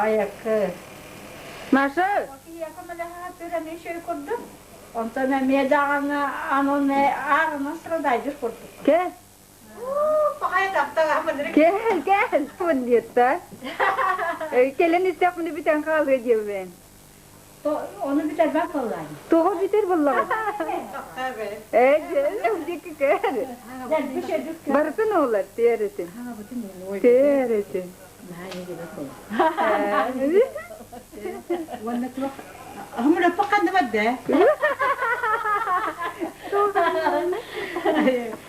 ayakı. Nasıl? Yakama daha tören şey kurdum. Ondan memeye dağına anın ağına sıradaydır kurduk. Gel. Pakaya tapta ama direkt. Gel. Pun diyorsa. Gelen istek bunu bir tane kavga ediyor ben. Onu bitirmek kolay. Doğru bitir vallahi. Evet. Önceki kere. Gel bir şey dük. Barısı ne olur? Diğerisin. Ha bütün ne? Diğerisin. Ne gibi kolay. Wannan tuh, kamu dapat kan dapat deh.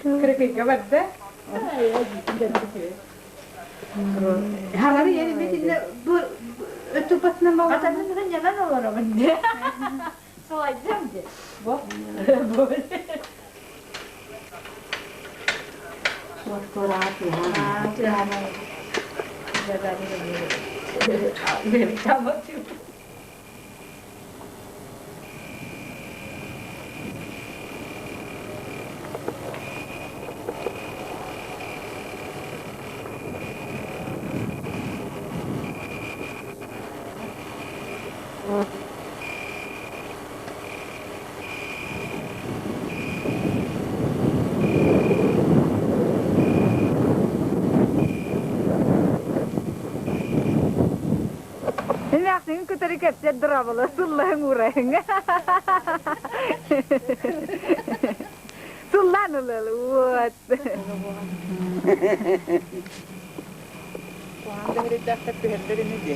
Keripik dapat deh. Hari ini bikin bu tupat nama katanya kan jalan orang benda. Selajam deh. Bu, boleh. Waktu rapi, jangan. Jangan ini. Ini sama tuh. Ini aku tadi kerja drama sulah ngureng. Sulah nulaluat. Wah, dari dapat dari ini dia.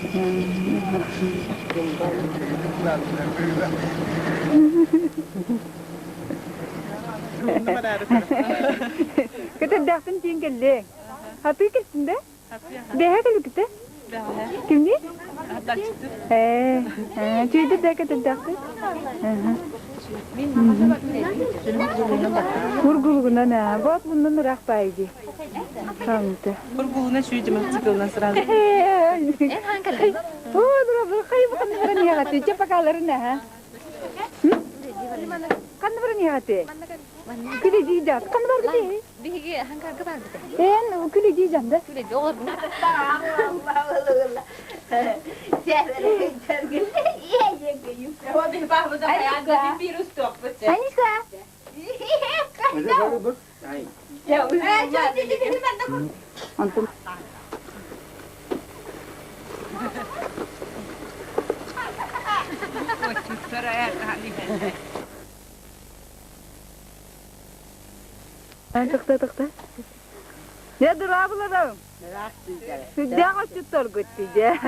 Kita dah kencing keleng. Happy kita? Dah kalau kita? Kimdi? Çiğde de kadar Vurgulguna ne? Bak bundan rak baydı. Kamte. Vurgulguna şu cımak çıkılına sıra. En hangi? Dur, kayıp kan beran ya hati. Cepat kalır ne ha? Kan beran ya hati. Kili jidat. Kan beran de. Dihigi hangar ke bang? En kili jidat de. Kili jor. هو بيفهم ده عنده فيروس توقف. Aniska. يا Antum. Tıkta. Ya dur ablalarım. Sudah kocutur gutice.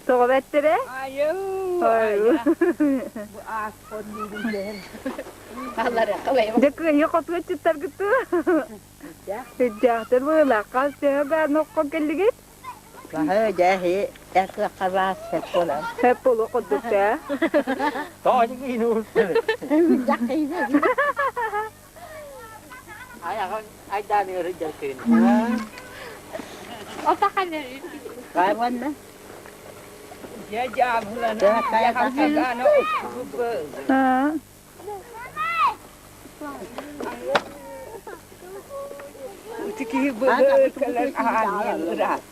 Soğubettire? Ayo. Bu ağız konduğum değil. Allah rahmet. Jakı yok kocutur gitu. Sudah terbuka kasih ben nokko gelgit. Lah jahe erkek keras sekolah. Hep olu koduk ya. Toh ini nu. Ai da ni rejal kin. Otak kan dari. Kawan na. Ya jam bulan. Ya kayak kakak no. Ha. Tiki beber kalan ahani berat.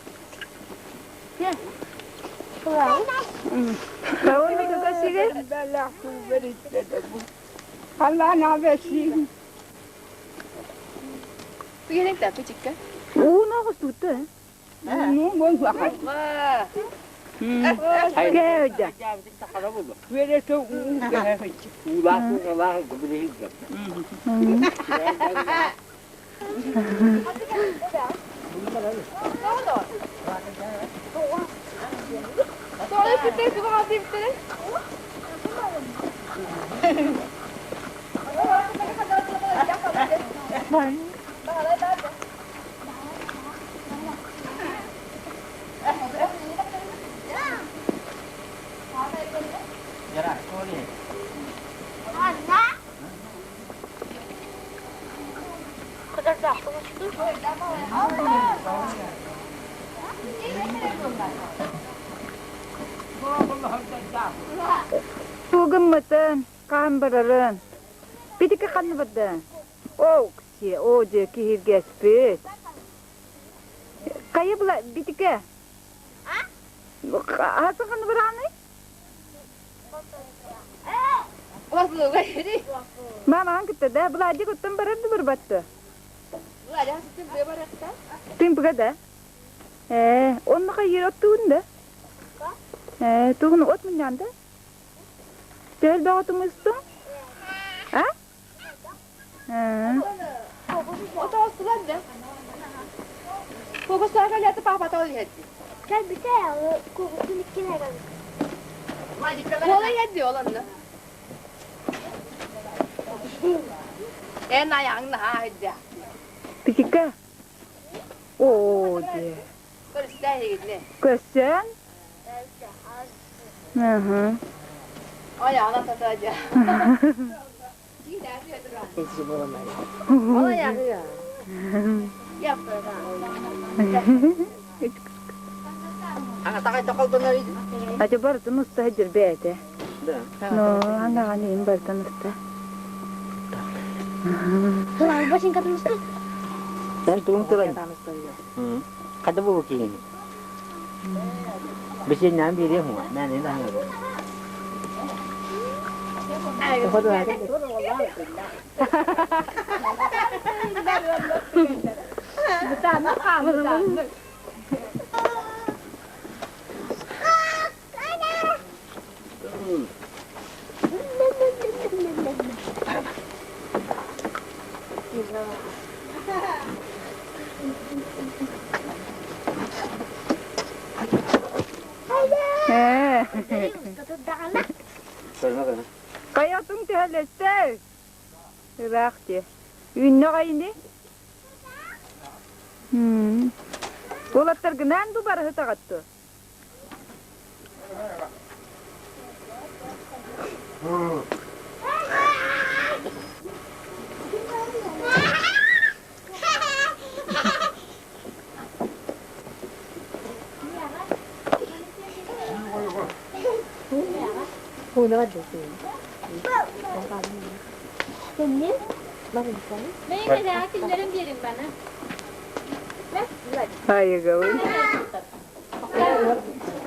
Kau ni juga sih kan? Belah tu berit debu. Allah na besi. Begini tak tu cika. Nak sudah. Nu mun bakal. Wah. Kau je. Bere tu ulah tu kalah beri. Soalnya kita juga masih betul. Jarak kau ni. Tugum matan, kan beraran. Piti ke kan beraran. Oh, si, oh je kihir gaspet. Kayı bula bitike. Hasıl kanı bırakını? Waslu gayri. Mama hangitte de bulacı kuttum barırdı bir battı. Ular ya siz de barakta. Timpiga da. Onu kayır ottuğunda. Tuğunu ot mu yandı? Del dağıtımı üstü. Ha? O da olsun da. Koku sarga yatı papa tol yetti. Gel bir de ya, kokusun ikine gel. Kola yetti olan da. En ayağını ha hadi. Pitike. Oo diye. Kırıstaya gitti. Kösen. Hı hı. Ayağına satacak. Ola yakıyor. Yapıyor da. Ana takay tokaldanlar idi. Acaba barıtın usta hacır beyde. No, anga ganeyim barıtın usta. Ulan başın kadın üstü. Sen turun turun. Kata bu kini. Besi nan bir dia hua, nan ni dah ngoro. Sorma kana. Kayatın tehleste. Rakti. Ünne kayını. Olatlar gınan du barı hıtagattı. Senin? Benim de hakimlerim verin bana. Hayır gavur.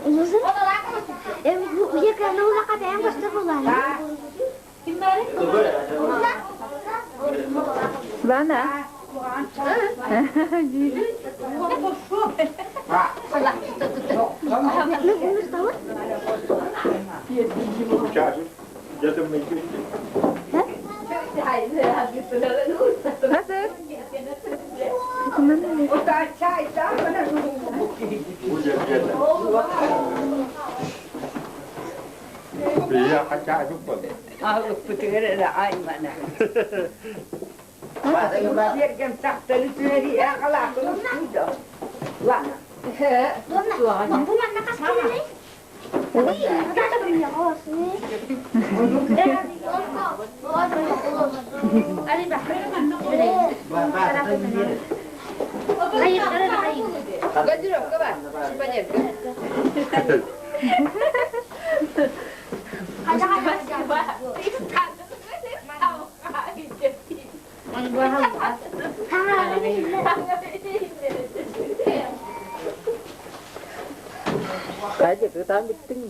Uzun. Bu yakında uzak kadar en başta bulan. Kim bari? Bana. Nasıl? Iya kaca juga. Aku pikir ada air mana. Biar jam tak terlihat ya kalau aku sudah. Wah. Bu mana kasih ni? Kita beri yang ni. Ali bakar mana? Ayo, ayo. Gajrok kawan. Sebanyak. Kaje ke tam biting.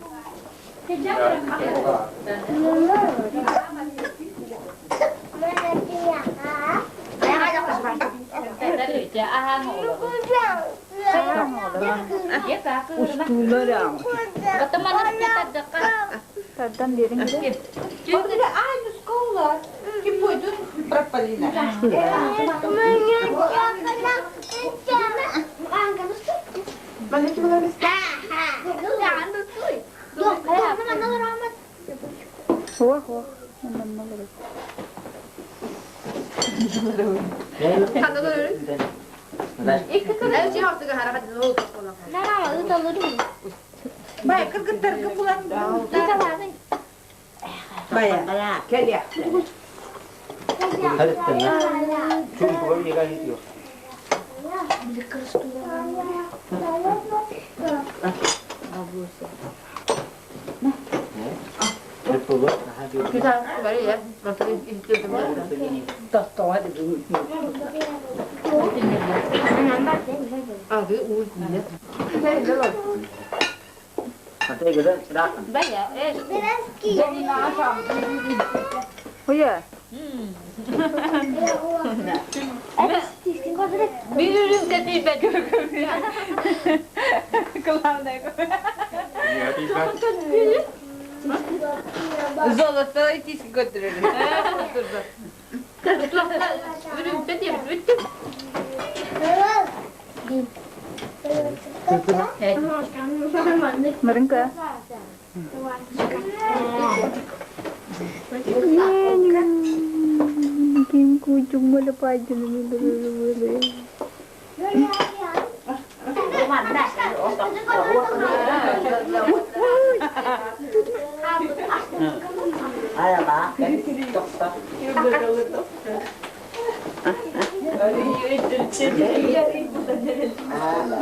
Tadam diri nggak? Juga aynı sekolah. Kim buydu? Berapa lina? Wah, wah. Mana mana. Baik, kergetar ke pulang. Baik, kalian. Harus tenang. Cuma kau ni kan itu. Betul. Kita kembali ya. Nanti itu tak tahu ada dulu. Adı Uğur diye. Nanti kita sudah. Baya, Oh ya. bir ürün dediği ben görüyorum. Kulağımda. Iya, tiba. Zolot'ta itisi götürür. Ürün dediği bitti. Merengka. Kim kucing melepas dulu. Ayo pak. Tok tok.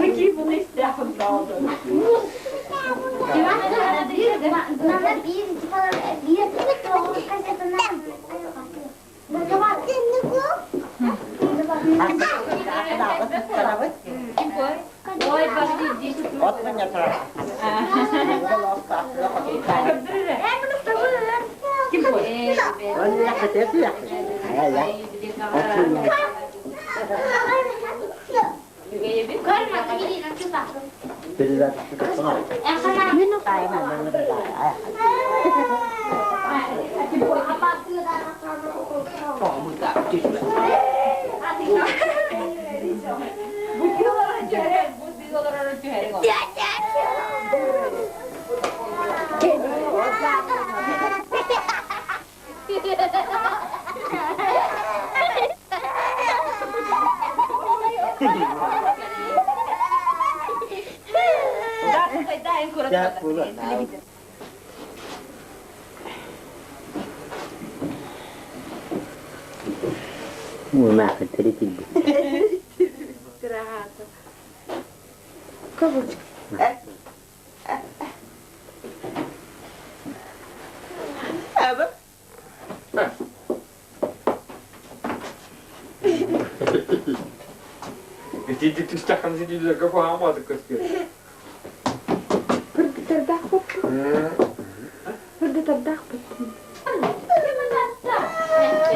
Peki bunu isteyalım kaldı. Otnya nyata. Kim bu? Banyak kecil ya. Ayo ya. Bila kita tengah. Minum tay mana lebih baik. Ya, bulan. Mau makan tadi tidur. Istirahat. Kabul. Apa? Jadi tulisan sini juga kepaham kau sekali. Pergi terdakut. Pergi terdakut.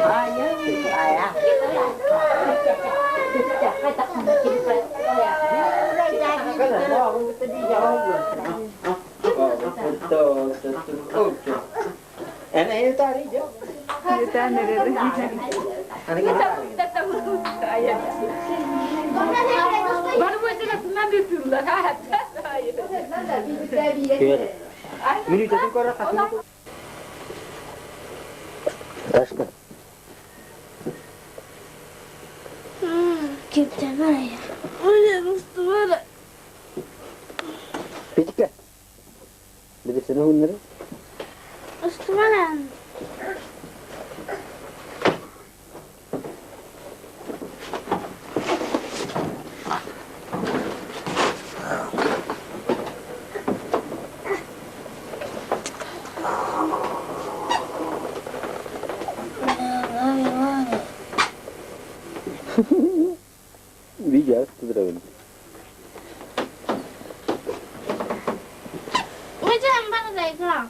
Ayah. Enak ini tadi je. Kita nere. Bana bu esnada bundan yapıyorlar. Hayır. Minit itu kau rasa. Başka. Kimse var ya. Pijak. Jadi senang bener. Osman'ım. Bija, tudrawan. Macam mana lagi kau?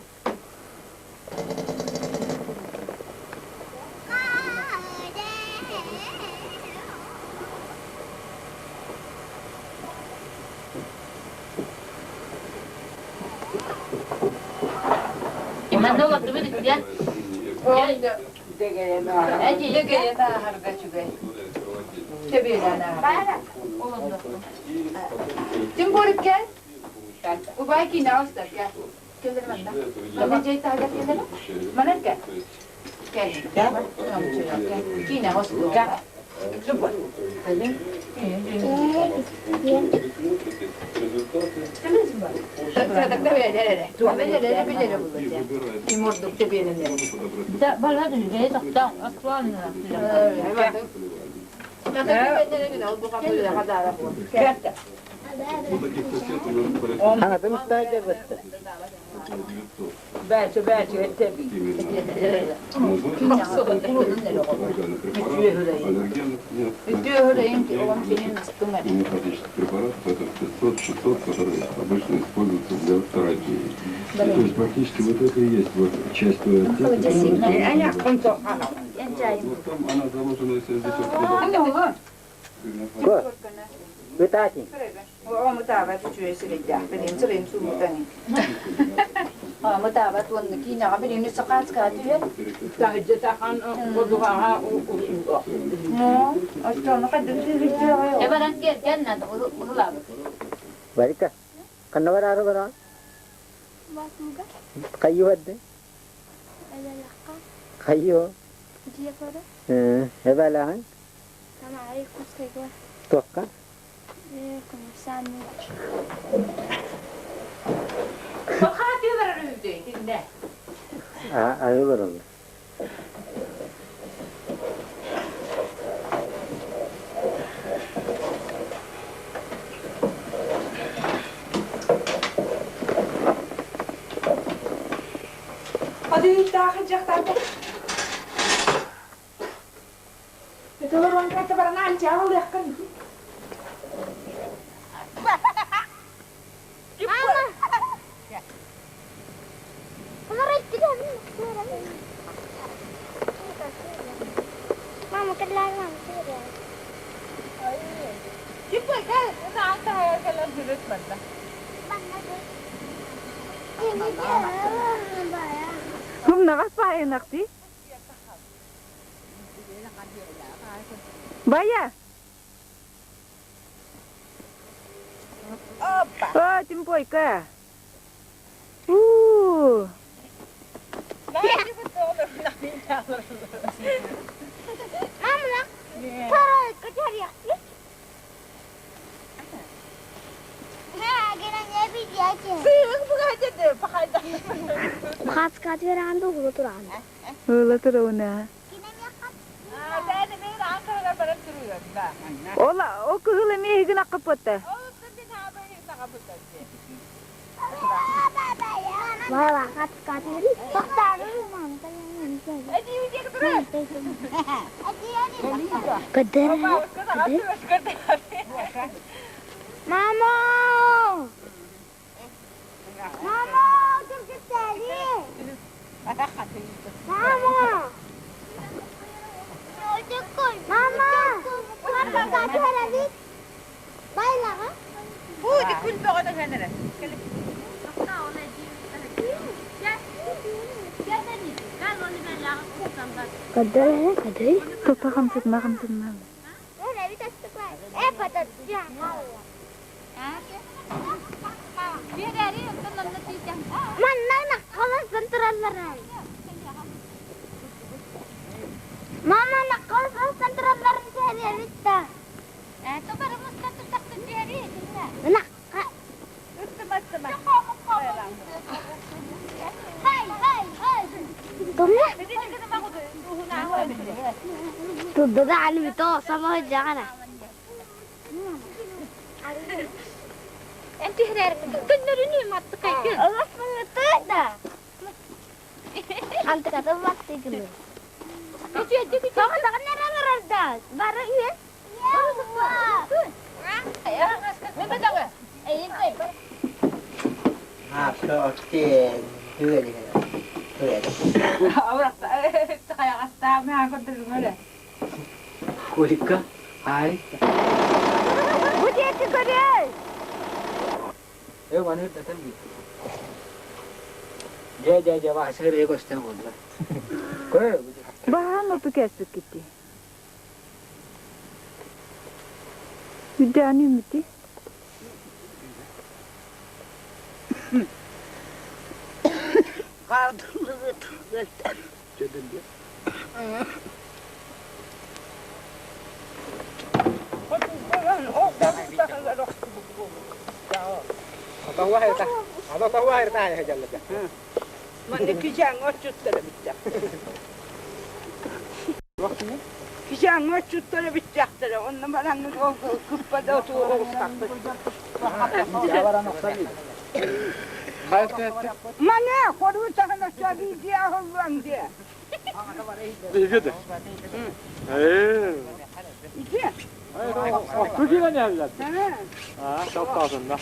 Gimana waktu itu dia? Degeyena harga juga. Tebeyena. Jemput kan? Ubah kini awak tak ya? Keluar mana? Mana jadi tahu keluar? Mana kan? Kan? Kamu cakap kan? Kini awak kan? Jemput. Tak ada. Timur duk tebeyena. Da bana da ne saktan aslanla. Nanti tebeyena ni nak untuk kamu dah kada aku. Kata. أنا مستعجل بس. Belki tabii. Битює гуляєнки, вам сьогодні наступне. Препаратов это 500-600, которые обычно используются для терапии. То есть практически вот это и есть вот часть той аптеки. Вот там она заложена, если здесь вот Ko, betati. Oo, mutabat bitює сидя. Benim sırayım su mutani. Aa, mutabat wanda kina ka benim sa kaskatiye. Tahajjatahan waduha No, asto nakadagsiridya kayo. E barang gel na ululab. Barika. Kanawar aro bara. Basmuga. Kayu hadde. Alalaka. Kayu. Dia para. Hebalahan. Sama ay kuskay. Tokka. Como sanu. Bakati varırdı dinde. Ayo baron. Hadi takacaklar. Itu orang kata berenang jauh ya kan. Mama kedai mama. Cepat kan? Nak hantar kalau durus benda. Ini dia. Hum nakapain nakti? Baya. Opa. Oh, timpoy ka. Lagi betul nak pindah. Mama nak. Taruh kejar ya. Khas kati randu huturan. Hula turuna. Ola, o kuhula mi higna kapote. Wala khas kati ri. Paktaru mama Kader. Mama. Mama, jemput tadi. Mama. Mama. Mama kati lagi. Baiklah. Di kun ba ka na Kader है kader. Tota khamsit ma khamsit ma. Patat dia. Mana nak kalau sentral lerai. Mama nak kalau sentral lerai saya Rita. Tu baru mesti tu tak terjadi. Nak. तुमने तो दादा आलमी तो समझ जाना انت هرير تنرني ما تكاي الله متدا انت كذا وقت تقول تجي تجي kamu tak kena rada baru ya ya men betul ke ini Okey. Dua je. Orang tak kaya kata meh aku terima dah. Kulika. Hai. Budi itu kau Mana datang gitu. Dia wah saya ego setengah bola. Kau. Bahan apa kesuk kiti? Udah ni mesti. Tahu air tanya aja lah. Mana kijang ocut dah bicara. Waktu ni Kişen o çutları bitecektir. Onun bana o kupada oturup kalktı. Mana koru takana sabi dia hovan dia. İyi de. İki. Bu gibi ne evlat? Ha. Çok tazında.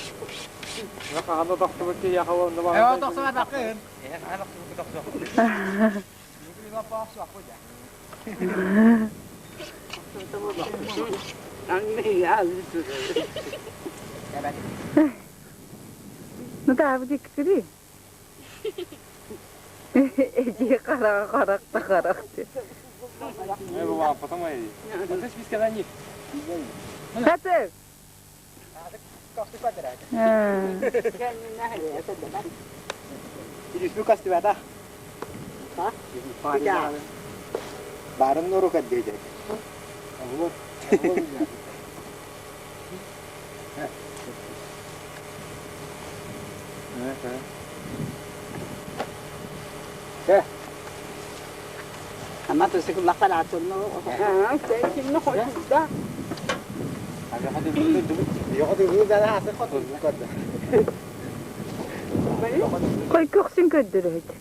Yok anda doktor ki ya havanda var. Evet, doktor bakın. Anne ya. Ne kadar bu dikti? Ece karak. Ne bu var потом и. Вот здесь когда нет. Hatır. Ismu kasti bata. Ha? Barang nuru kan dia jadi. Ama tu sekolah kan atur no. Ha, sen kim ne koydun da? Hadi bu da hasil kotur bu kadar. Koy koksun ködürüydü.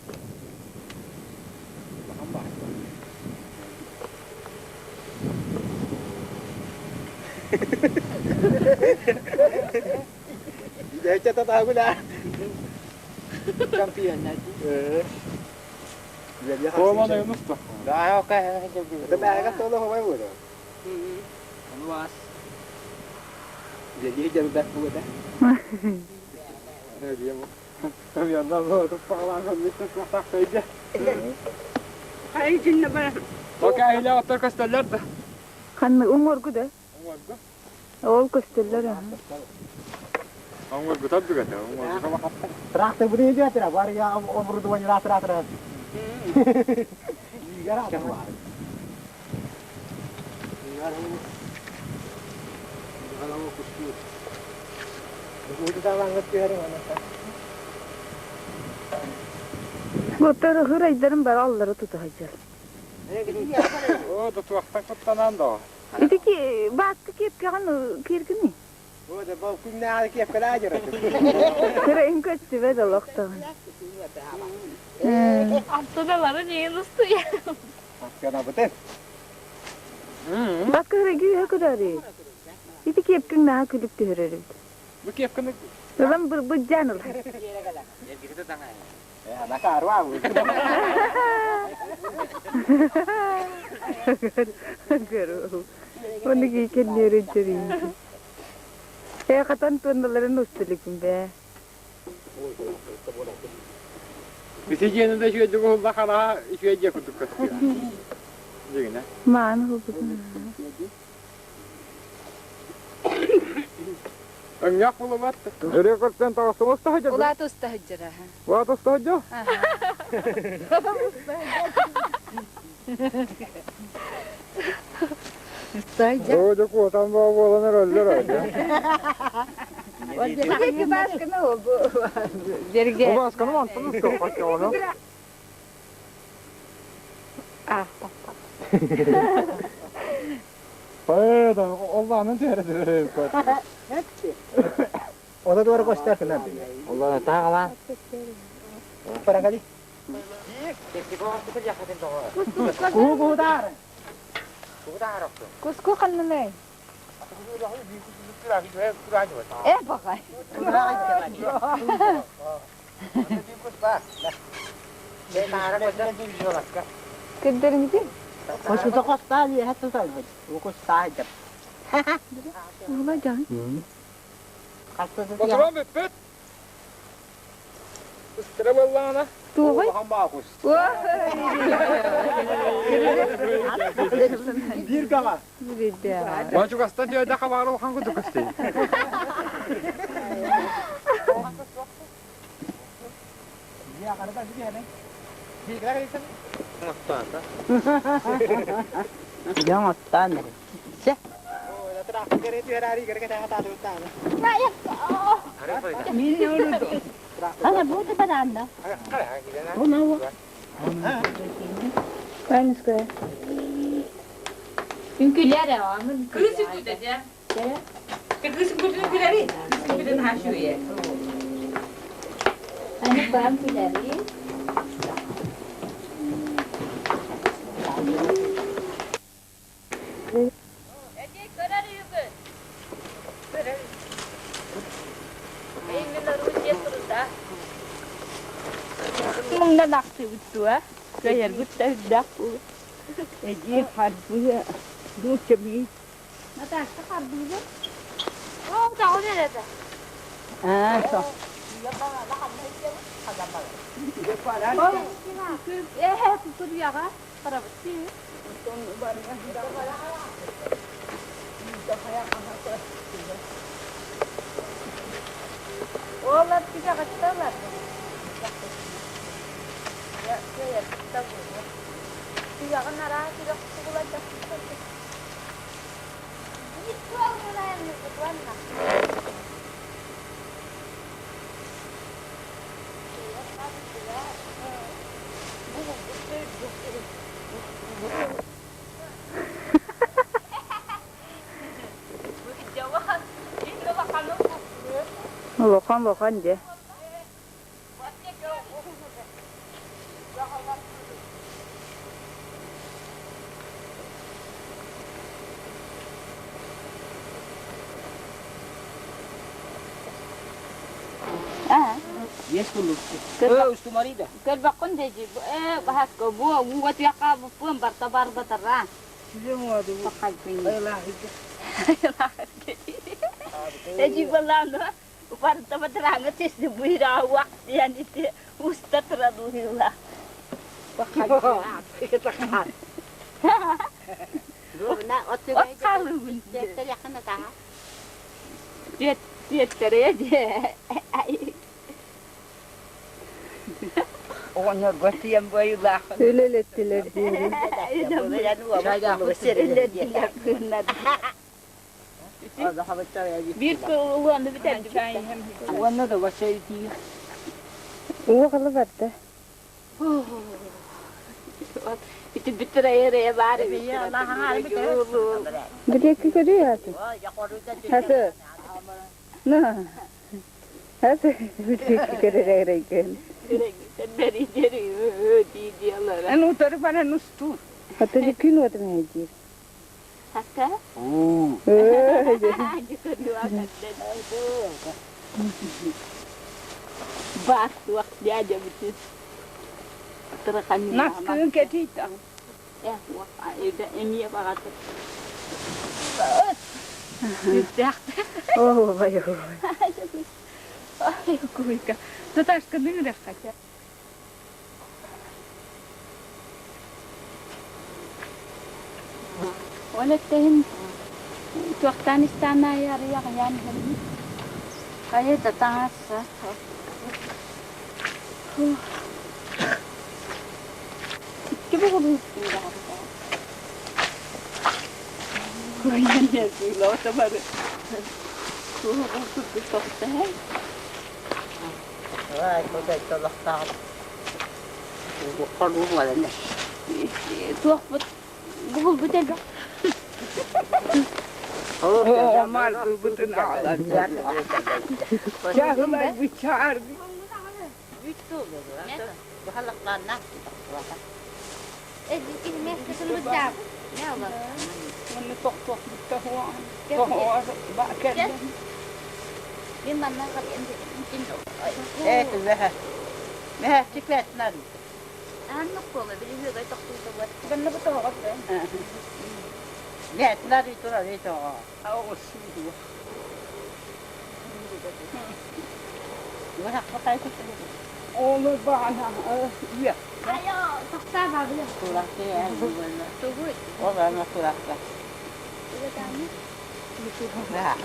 Dia cerita tahu dah. Kampion nanti. Jadi Kovana Yunus da. dah okey. Tapi agak tolong apa bu? Luas. Jadi jam dah bu dah. Ne diyeyim? Tam yandan doğru falan bir tak kaydı. Hayır cinne bana. Okey ile otur kasteller de. Kanı umurgu da. Oğul köstüller ha. Anggur gutab juga tuh. Anggur sama Terakhir beri dia tidak. Baru ya umur duanya terakhir. Gara ada war. Kalau kusut. Itu dah banget hari mana kan. Götür hıraydarım bar alları tutacak. O da tuaktan kutlanan da. İdi ki baktı ki kan kirgini. O da bu kumna kiyef kala aja. Sıra en kötü ve de lokta. Abdülaları niye nasıl ya? Kenapa betul? Bak hırayı ya kadar. İdi ki kan daha kulüp tühürür. Bu keyif kanı. Ulan bu canıl. Ya nak arwah. Garu. Onu giyken nereye çürüyün? Katan tuandaların ustalıkım be. Bizi yanında şöyle de bakara şöyle kutuk kastıyor. Değil mi? Man hubu. Enyak bulamat. Rekor sen tavası mustahacı. Ulat ustahıcıra. Ulat mustahacı. Ustahacı. O da kotan baba olanlar öldür öyle. Peki başka ne oldu? Derge. O başkanı mı antınız kapat ya onu? Ah. Hayır da Allah'ın terörü. O da doğru göster kenapa. Allah'ın taala. Barang kali. Kuku dar. Kusku kanne. Bakay. Kederin gibi. Kau suka kostar dia hatu sahaja. Kau sahaja. Olacak. Oturan bebet. Üstüne Allah'ına. Tuğay. Bagus. Bir kama. Beda. Baju kastan dia ada kabar orang kudu kasti. Dia akan datang sini nih. Di kira kira sini. Jangan stand. Sih. Oh, terakhir kira itu hari kira kira kata tu tan. Ini dulu. Ana buta pa anda. Kain iska. Günküler ya, mümkün. Kırısı kuydu ya. Kırısı kuyduğunu güleri. Kırısı kuyduğunu haşuye. Hani ben güleri. Mong na nakti itu ah. Kaya gutta daku. Eji harbu ya. Du chemi. Natasha kardı. Oh, daha nerede? Ah, so. Tutur ya ha. Para bitti. Oğlan bir de kaçtılar. Ya, ya, tabu. Tiga kan arah, tiga sekolah dah. Itu orang yang bertuan nak. Lokan je. Yes, kulo. Ustu marida. Bakun deji, bahas ko buah, buat ya kamu pun bertabar berterang. Semua tu. Pakai pini. Ayolah. Deji belanda, bertabar terang tis di buira waktu yang itu ustad terlalu lah. Pakai. Kita kan. Nak otu aja. Kalau dia terlihat tak. Dia terlihat dia. Ona gotiyam bayılah. Öyle ettiler diye. Bir kulağını bir tane çay hem. Ona da başayı diye. O kadar vardı. Itu bitter air bari. Bir de kikiri hası. Hası. Nah. Hası. Bir de kikiri reyken. Dari di diyorlar. Anu tarafana nustu. Hatta gün oldu mecbur. Hatta? Oo. Bas waktu aja betul. Terakan. Naskın ketita. Ya, waktu ini apa kata? Sudah. Oh, bayo. Ay, kuika. Tataşkın ne kaça. Walaupun waktu istana ya riang kayak datang sah. Coba kamu tinggal. Kuyan ya sih lo sama. Aku tuh teh. Ay, ko dai tolak ta. Ko lu wala ne. Tuh bugul betul. Oh, mal betul ala. Jahlah bicar. Itu bahalak lana. ini mesih selujap. Ya Allah. Mana tok betul. Toh, bakat. Di mana kalian cinta? Kuzaha. Meh ciklet nan. Anak kok beli juga tok tu buat. Benar betul kan? Net nan itu lah itu. Oh, sudah. Wah, pakai itu. Oh, lebana. Iya. Ayo, paksa babi. Tulah ya. Tunggu. Oh, lama tulah. Nah.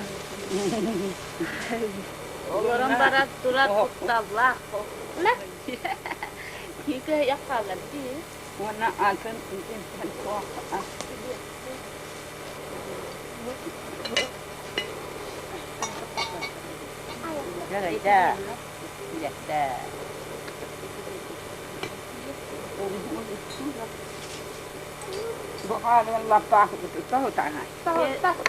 Orang barat turat tablah. Lah. Kita ya kalah di. Wana akan mungkin kan kuah. Jangan dah. Tidak dah. Bukan Allah pak itu tahu tangan. Tahu tak.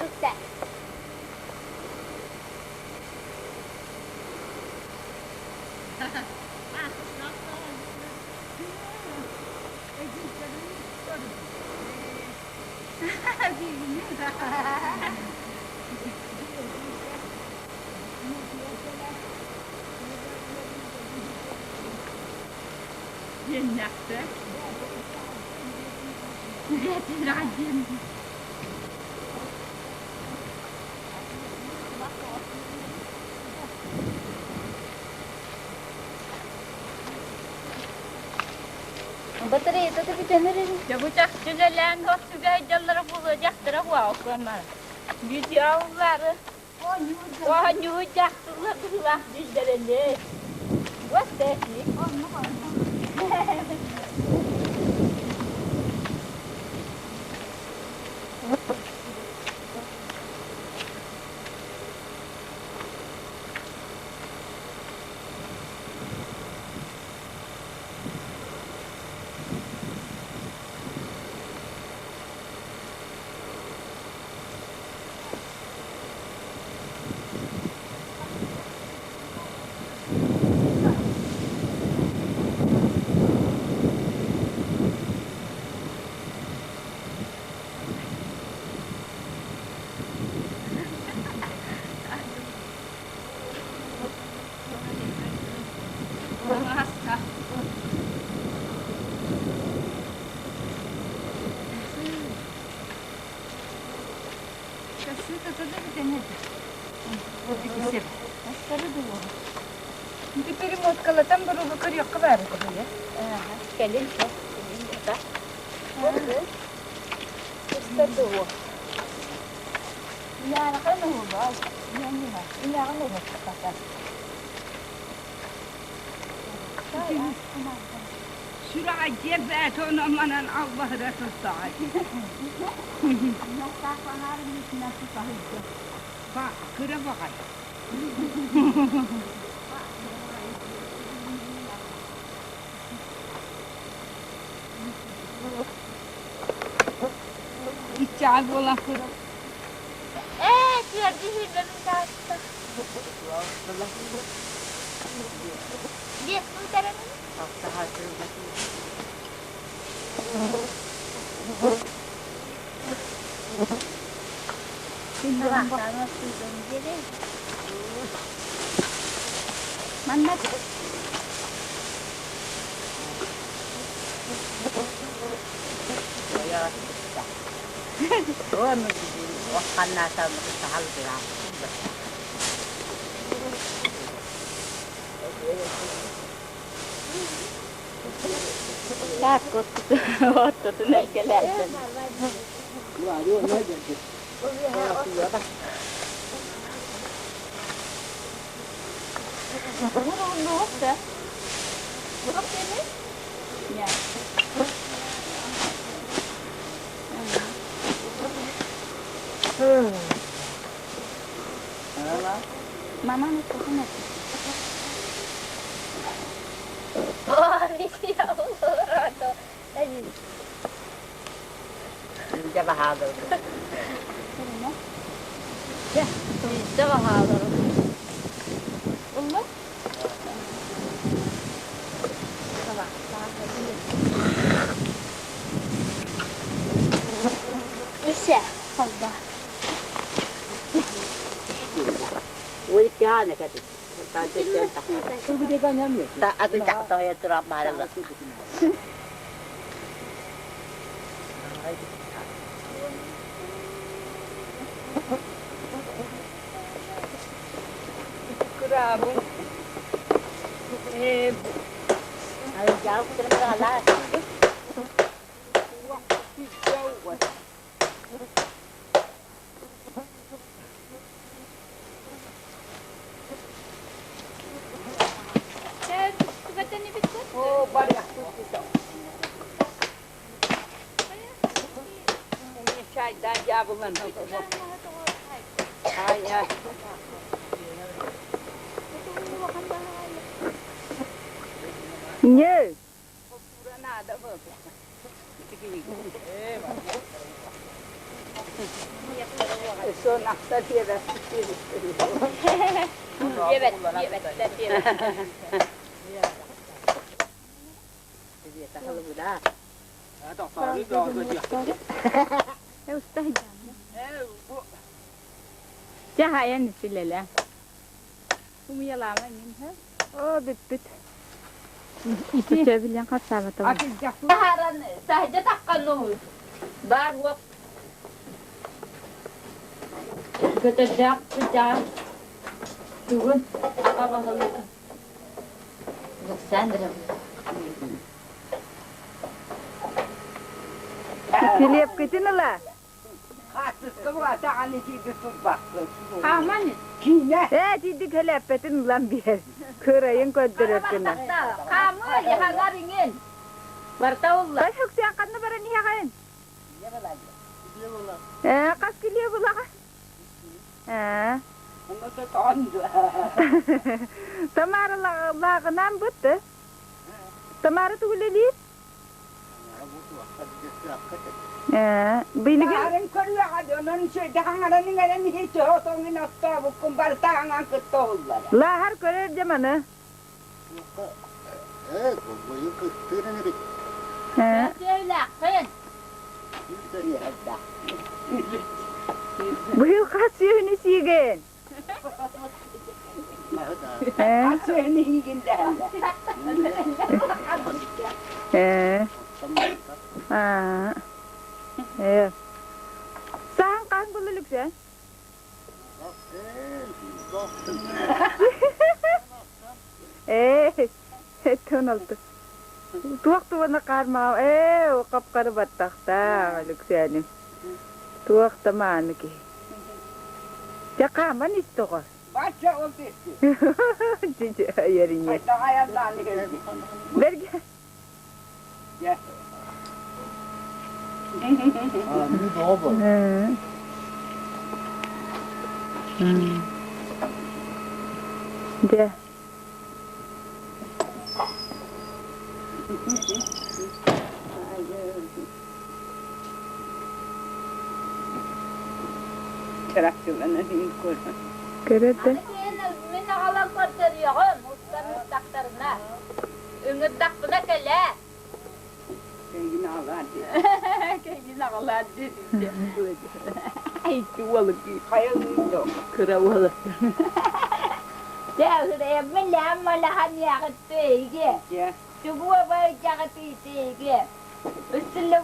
Yenakta. Rajin. Baterai itu tapi dengerin. Ya bocah jalan kok sudah jalan bujak terawau kan mal. Di jauh lar. Wah nyujak tuh lah di jalan deh. Wes deh ni. Nanti перемот kalau там baru bekerja kebar tu ya. Kelin kok. Tak. Terus Ya, nak kan nak ubah. Yang ni lah. Ini akan ubah kata. Şuraya cebet onu manan Allah Resul saat. Nasıl kanar nasıl sahip. Bak kıra bakay. İçer olan kıra. Dia di sini tak. Dia sebentar ni. Sinduan sama sudah jadi. Mana? Tuan wakan nasa makasahal sila. Takut waktu tu nak kelihatan. Ya. Mama ni tu mana? Oh, dia orang tu. Hindi bahagal. Ya, itu bahagia. Allah. Bisa, Allah. Ulit ka na kasi. Tak ada cak tahu ya terap barang lah. Kurabu. Ada jauh terus kalah. Oh, banyak tu. Ini cai dah jabulan. Ayah. Như. Pura nada, vamos. Son aktar diye bastık diye Evet, evet. takılı bu da. Usta Cahayan silele. Bu yalama min ha? Bit. İpi çevilen kaç saat var? Saharan sahaja takkallu. Dar wak. Götecek sıcak. Durun. Apa bakalım. Sen de. Silip gitin la. Kahmani. Ciddi kelepetin lan bir yer. Kırayın köndürürsün. Kamu ya hagaringin. Bartaulla. Kaç huksi akanı bara niye kayın? Kaç kiliye bula ka? Tamara lağınan bıttı. Tamara tuğuleliyip. Bini Areng kolla adonan şöyle hangaranın garan hiç otongin otta bu kumbarta hangan kıtollar. la har körer zamanı. Bu kıttırın bir Söyle. Bu yıl kaç yönü sigen? Asını hinginde. Sen kan bululuk sen? Tonaldı. Tuwak tuwa na karma. Wakap ka na batakta. Kaluksanim. Tuwak tamaan ki. Tsaka man isto ka. Başça oldu. Cici ayarin niya. Hatta ayağından geldi. Berge. Ya. De. Traktörlerine ilk koydu. Kerete. Min ağalan korkuyorum. Ustanın taktarına. Ümit taktına kele. Kendini ağlardı. Kendini ağlar dedi. Ay çuvalık. Hayalıydı. Kıravalı. Devre millet malahan yakıttı. Ya. Çubuğa bayacak tiydi. Üstülle.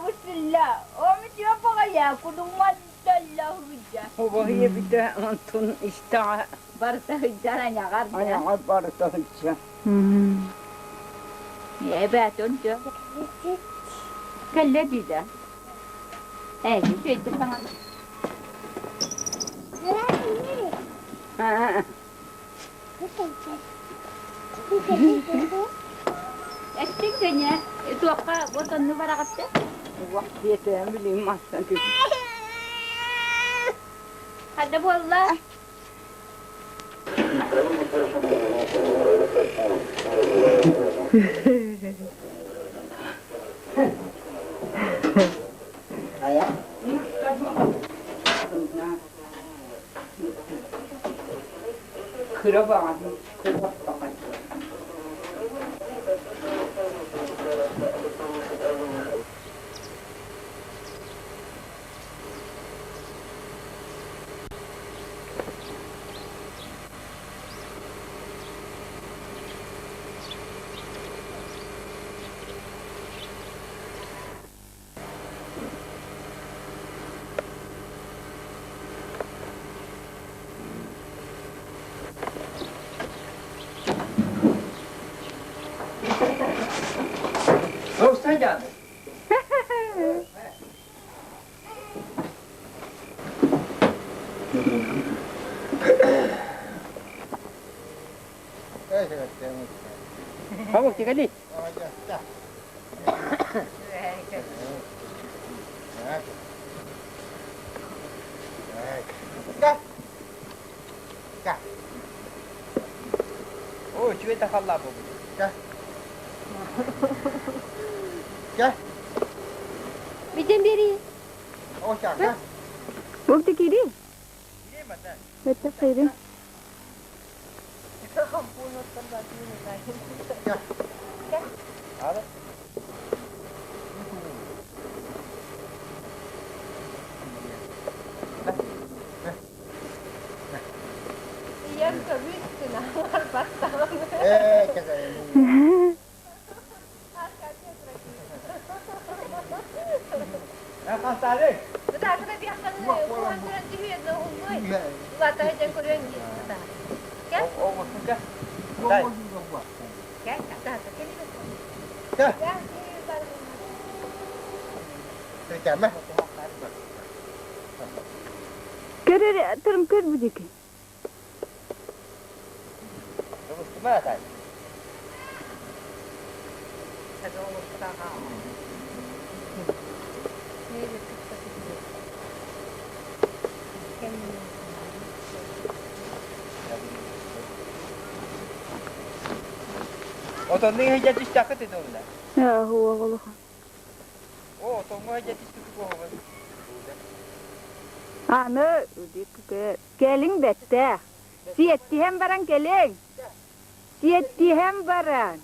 O mu diyor bana ya? Kuduman Allah'ıca. O bahiyye bir de antun işte Barsa hıccaran yakar. ayağa barda hıcca. Evet önce. Kelle diyeceğim. Evet, şey sana. Ektik seni. Itu apa? Bosan nu bara katte? Vakti yeter bileyim aslan. Hadi bolla. Ayak. Kıra bakalım. Kıra bakalım. Sen geldin. Vamos, tinggali. Oh, cuy tak kalah pun. Gah. Bizim biri. O şarkı. Bukti kiri. Betta kiri. Hadi. Yan kabit na. Basta. Kızım. Ya kasari. Betul kena biarkan orang orang TV ada umur. Kata aja Korean gitu. Kan? O mutlaka. Dai. Kan? Kata kini. Ya. Ya. Terima. Kere term ker budiki. Terus gimana tadi? Otoning aja di jaket itu lah. Ya huwa golo. Oh, otomo aja di situ kok. Ana udik ke keling bette. Siyetti hem baran keling. Siyetti hem baran.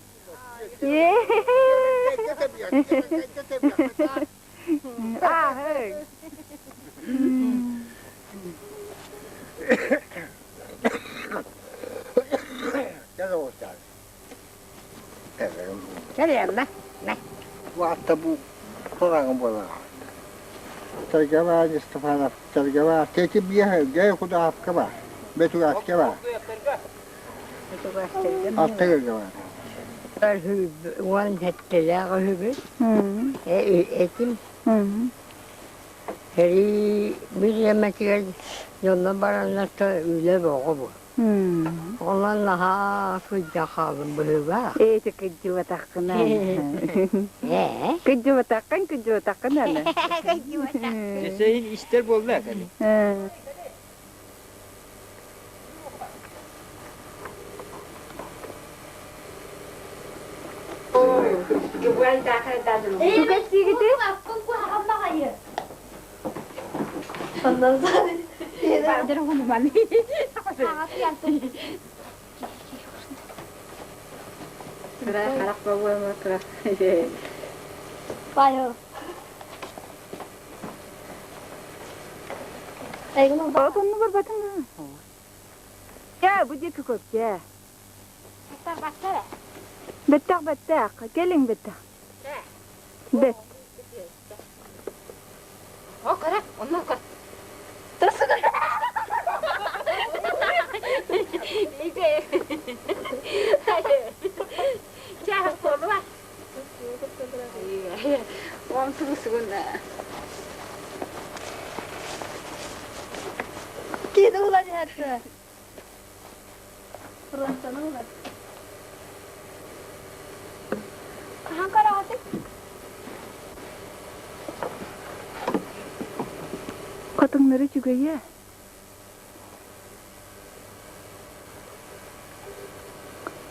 Ye. Ah, hey. Jadi Ustaz. Kalian lah. Waktu bu orang bola. Terjawab istighfar, terjawab. Kecil biar gaya kuda apa kah? Betul apa kah? Apa kah? Wan hatta hubit. Etim. Heri bir yemek yer. Yoldan baranlar da öyle boğu. Onlarla ha sıcak halım böyle. Kecil takkan. Kecil takkan ana. Senin ister bol ne kadar? Suka sih gitu? Aku harap makanya. Ondan sonra Jangan ngomong mani. Sangat ya tuh. Harap bawa makra. Payo. Ayo mau Bawa kamu berbatang. Ya, budi cukup ya. kita pasal. Betak, keling betak. Bet. oh keren, ondan keren. Terus kan. Ide. Jangan keluar. Iya. Wong terus guna. Kita ulah jahat. Perasaan ulah. Hangkar apa? Katınları juga ya.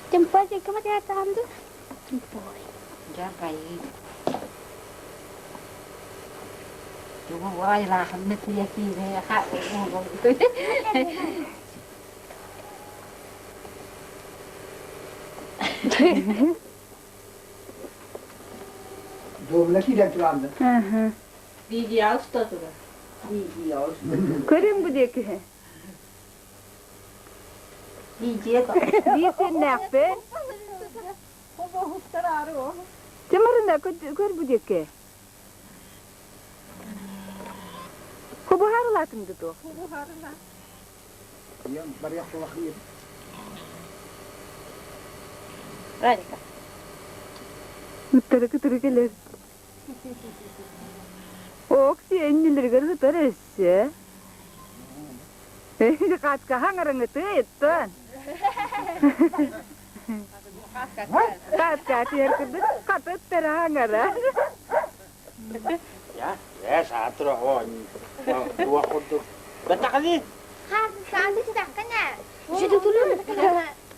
Jempol juga mati hatan tuh. Jempol. Jangan Cuma wai lah hamil dia kiri hak ngomong itu. Doğumla ki de tulandı. Video usta tuh. Video. Kırın bu diye ki. Video kok. Bir sen ne yapın? Cemarın da kır bu diye ki. Kubu harlatın dedi. Yang bariak tulakhir. Radika. Kıtırı gelir. Oksi ennileri garı tarısı. Kaç hangarın itu etton. Kaç yer kırdı. Katı terangara. Ya satu on. Dua kudu. Betak kali. Ha, sangat tidak kena. Jadi dulu.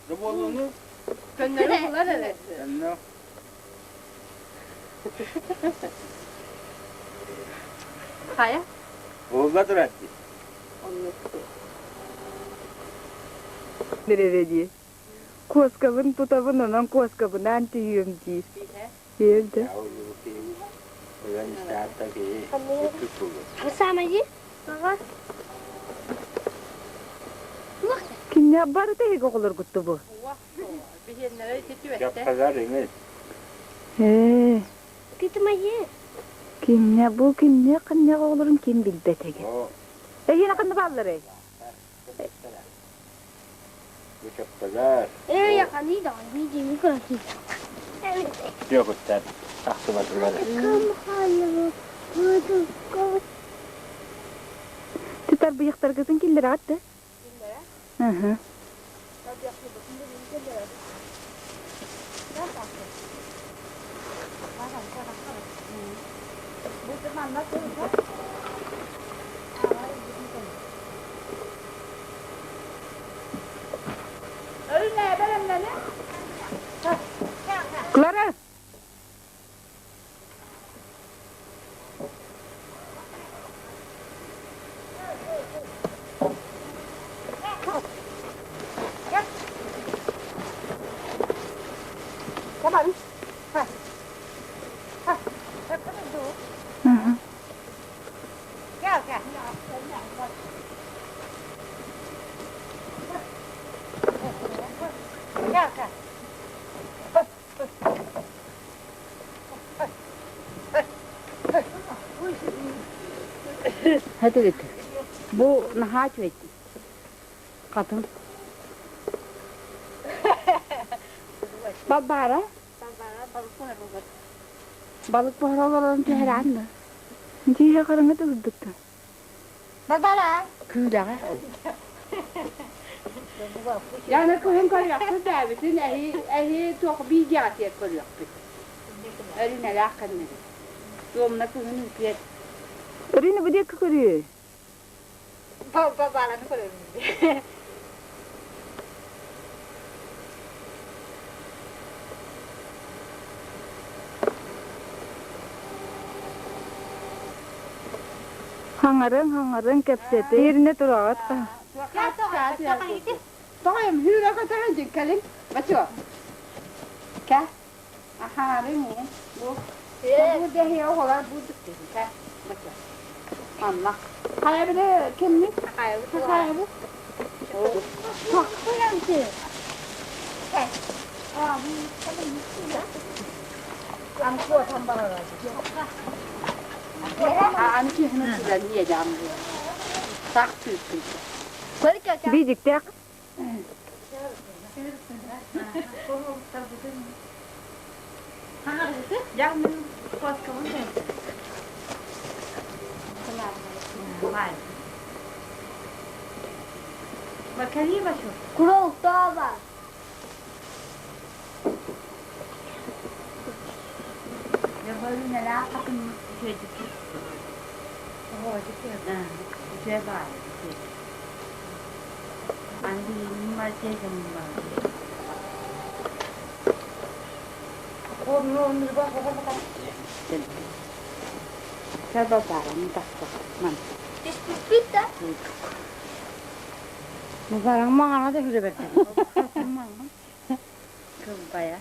Rebolunu. Kenara bulan ada. Kenno. Kaya? Oğulda dur etti. Nerede diye. Koskabın tutabın onun koskabından tüyüm diye. Yerde. Ya o yumurtayı ölen işte hatta ki tutuldu. Sama ji? Baba. Kimya barı da olur guttu bu. Bir yerlere gidiyor Yap işte. pazar rengi. He. Gitme ji. Kimya bu kimya olurum kim bildi tege. O Yine kanı balları. bu çok pazar. Yakanıydı. Bir mikro. Evet. Yok usta. Tahtı batırları. Kamu halı. Tutar bıyıklar kızın killeri attı. Hı hı. Öyle benimle ne? Clara. Tamam. Hı hı. Gel gel. Gel gel. Hadi git. Bu nahaç etti. Kadın. Babara. Balık bahar olalım teheranlı. Diye karını da hızdıktı. Barbara. Küyle. Yani köyün koyacaktı David'in ehi çok bir cihaziyet koyacaktı. Öyle ne lakan ne? Doğumuna köyün ülkeye. Öyle bu diye kıkırıyor. Barbara'nı koyuyorum. Hangarın kepseti yerine durat. Toyum hüra katahan cinkalin. Baca. Ka? Aha ringi. Bu. Bu dehi oğlan bu dikti. Ka? Baca. Allah. Kaya bile kimlik? Kaya bu. Bak bu yansı. Amkuat hambara. Anki hını sıra niye camlıyor? Tak tüyüktü. Bicik tek. Jangan kuat kamu deh. Baik. Bakali başı. Kurul dava. Ya böyle neler bakın çocuk. Oh, gitu. Şey var. Andy numara şey var. Onu bak bak. Saya barang tak man. Dispita. Bu barang mana da hüre bekle. Kembaya.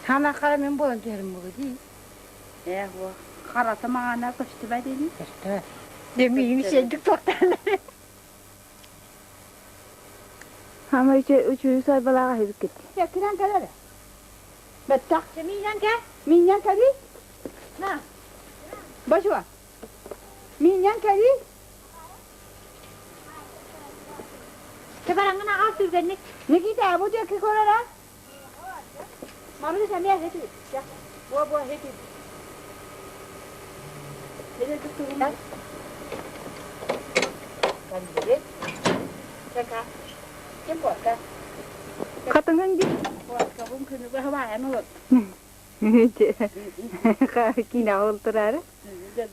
Sana karamin boyun terim bu değil. Bu karata mana kaçtı bedeni. İşte. Demeyin şeydik toktan. Ama üçü sayfalara hızlı gitti. Ya kiran kadar. Betak. Minyan ke? Minyan kali. Nah. Başwa. Minyan kali. Sekarang nak atur kan ni. Nikita bu dia ke korara. Malu saya lihat itu. Ya. Buah itu. Jadi tu turun. Kan jadi. Cakap. Jemput kan. Katın hangi? Buat kabum kunu bahaya nurut. Kina olturar.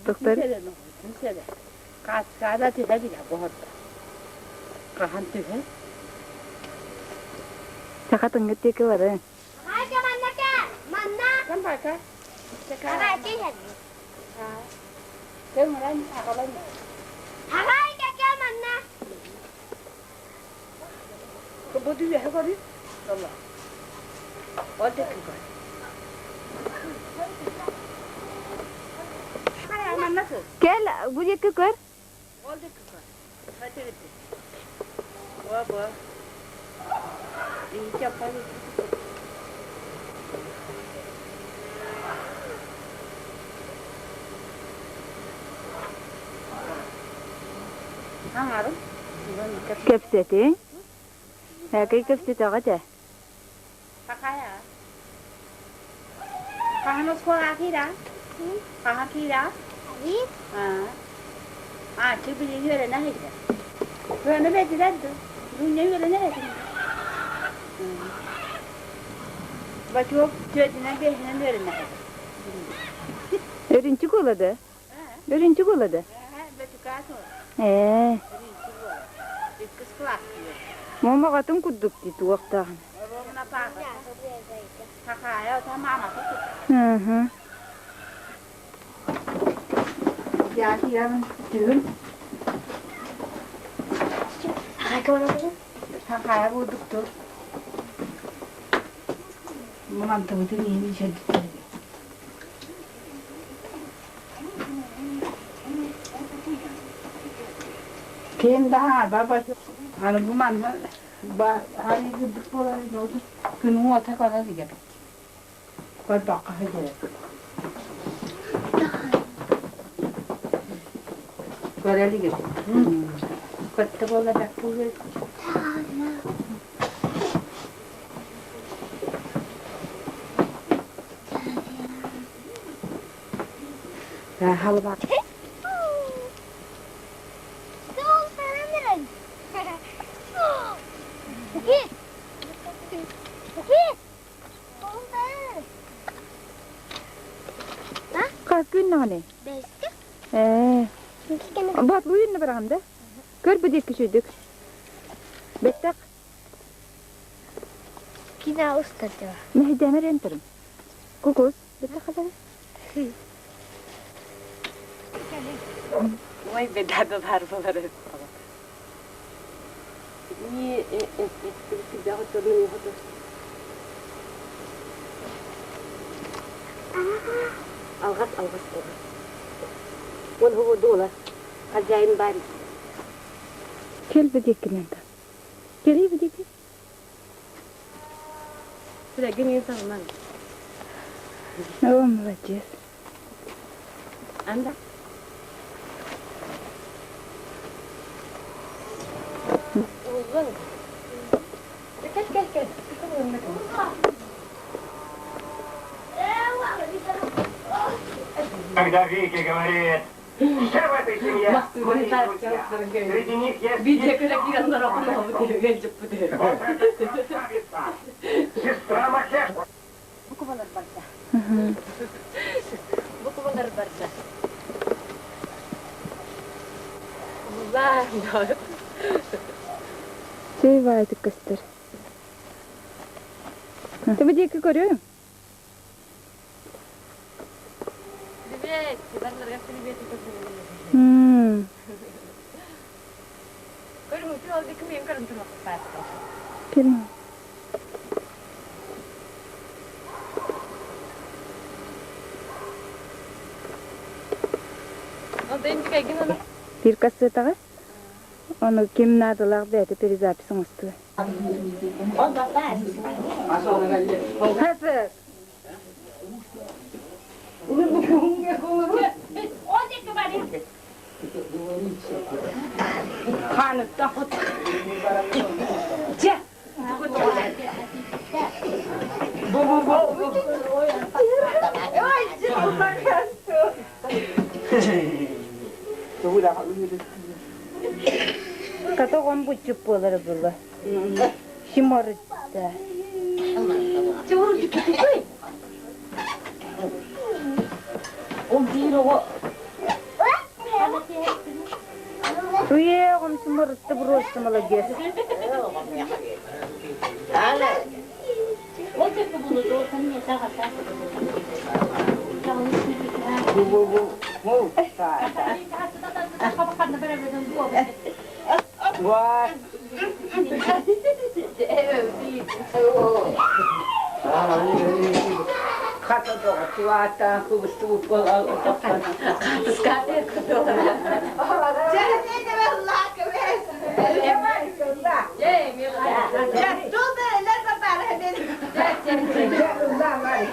Doktor. Misale. Kada tidak tidak buat. Kahan tu है. Katın gitti ki var. Hai ke mana ke? Mana? Kan pakai. Kakak ke ya? Kemuran akalan. Agai kakak mana? Kebudu ya kori. Allah. Oldu kiko. Kaya mana tu? Gel buraya kıkır. Oldu kiko. Hadi hadi. Wah. Ini siapa ni? Hangarım. Köpseti. Hakik köpseti ağaca. Kakaya. Kahanos ko akira. Kahakira. Abi. Çünkü yöre ne hedi. Böyle dediler de. Dünya yöre ne hedi. Bak yok çocuğuna behnen yöre ne hedi. Örüncük oladı. Örüncük oladı. Betukato. İkis kulak diyor. Mama katın kudduk di tuakta. Romna pa. Kakaya tamam ama. Hı hı. Ya kiran düğün. Kakaya bulduktu. Mantı bütün yeni şey gitti. Kim daha baba hani bu man hani gittik böyle ne oldu? Günü orta kadar gidiyor. Koy bak hadi. Böyle gidiyor. Kotta böyle bak bu. Ya halı bak. Kaç gün ne? Beşte. Bat bu yünü bırakımda. Gör bu dik küçüldük. Bettak. Kina ustadı. Mehdemer enterim. Kukuz. Bettak kadar. Vay bedada darbaları. Niye bir daha törnüyor hadi. Algat. Wan huwa dola. Ajayin bari. Gel bu dik kinenta. Gel bu dik. Sudah gini insan man. Oh melajis. Anda. Uzun. Gel. Когда Вики говорит, все в этой семье мои друзья. Среди них есть сестра Макеш. Buku benar baca. Allah. Şey var dik kıstır. Bu dik görüyor musun? Bebek, ben de rafini bebek Kalau mungkin kalau dikemim kan untuk apa? Gelin. Nanti ini kayak gimana? Bir kasetağı. Onu kim nadılar beyde bir zapisın üstü. Hazır. Kanıt takut. Kata kon buçuk bolar bula. Şımarıkta. Tuye kon şımarıkta burası malages. Bu Vay. Kata doa tuata kustu pola. Kata skate kustu. Jangan ini Allah kebes. Ya, tudo ele tá parando. Ya, Allah mari.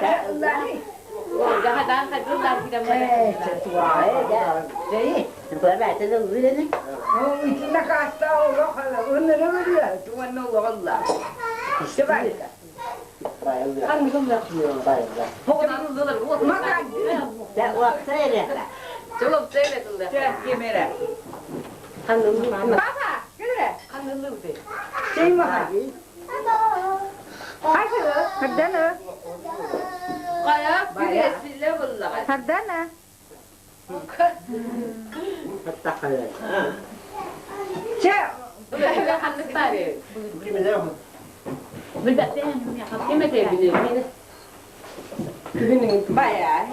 Allah. Jangan angkat dulu lagi dah. Tua, ya. Jadi, berapa tu dulu ni? Oh, itu nak kasta Allah kalau unda dia, tuan Allah. Coba. Kan belum dah. Pokoknya dulu dulu. Makan. Tak waktu dia. Coba saya dulu. Cek kamera. Kan dulu. Papa, kira. Kan dulu deh. Cek makan. Ayo, hardana. Kayak biasa boleh. Hardana. Takkan. Cek. Udah kan tadi. Benda tu yang kami macam begini. Kini bayar.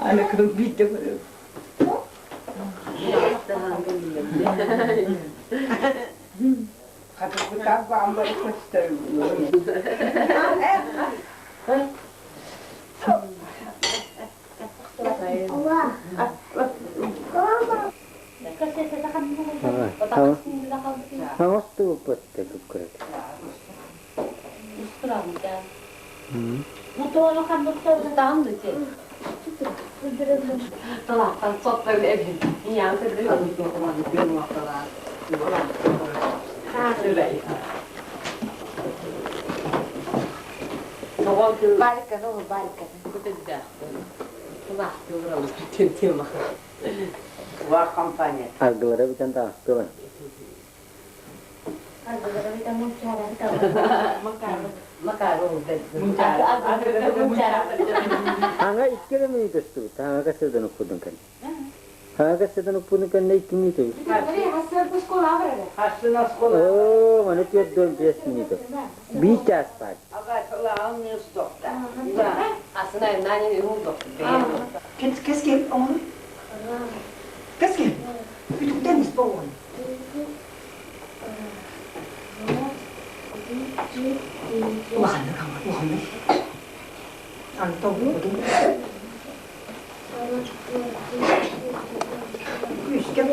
Anak berbeda. Kata betapa ambil kostum. Hawas tu pasti kukurat. Motor kan motor tahu tu. Telah kan sot lagi. Yang kedua itu orang dia mau telah. Sudah. Kalau tu balik kan, kita dah. Wah, tu orang tiap mah. Wah, kampanye. Agak ada macam tak, kawan. Agak kita muncara makaro muncara. Hanga ikkere mi testu, hanga kasih dan upudun kan. Hanga kasih dan upudun kan naik kimi tu. Oh, mana tiap dua belas minit tu. Bicara part. Agak telah ni stop dah. Asal nanya ni untuk. Qu'est-ce qu'il on? Qu'est-ce qu'il? Itu tenis bawaan. Wah, nak kamu, wah ni. Antum betul. Miskin.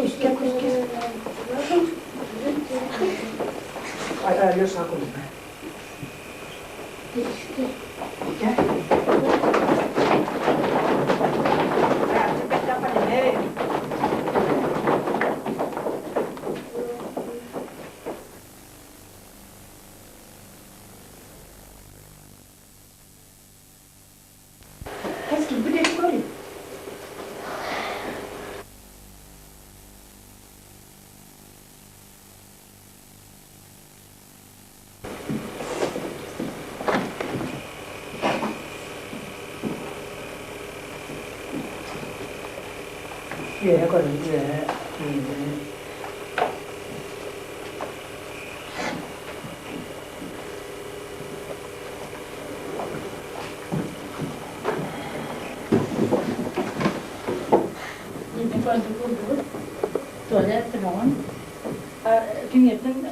Ada lihat aku ni. Ya. Cepat dapat ni. Yere koyun, yere. Tuvalet falan. Künyetin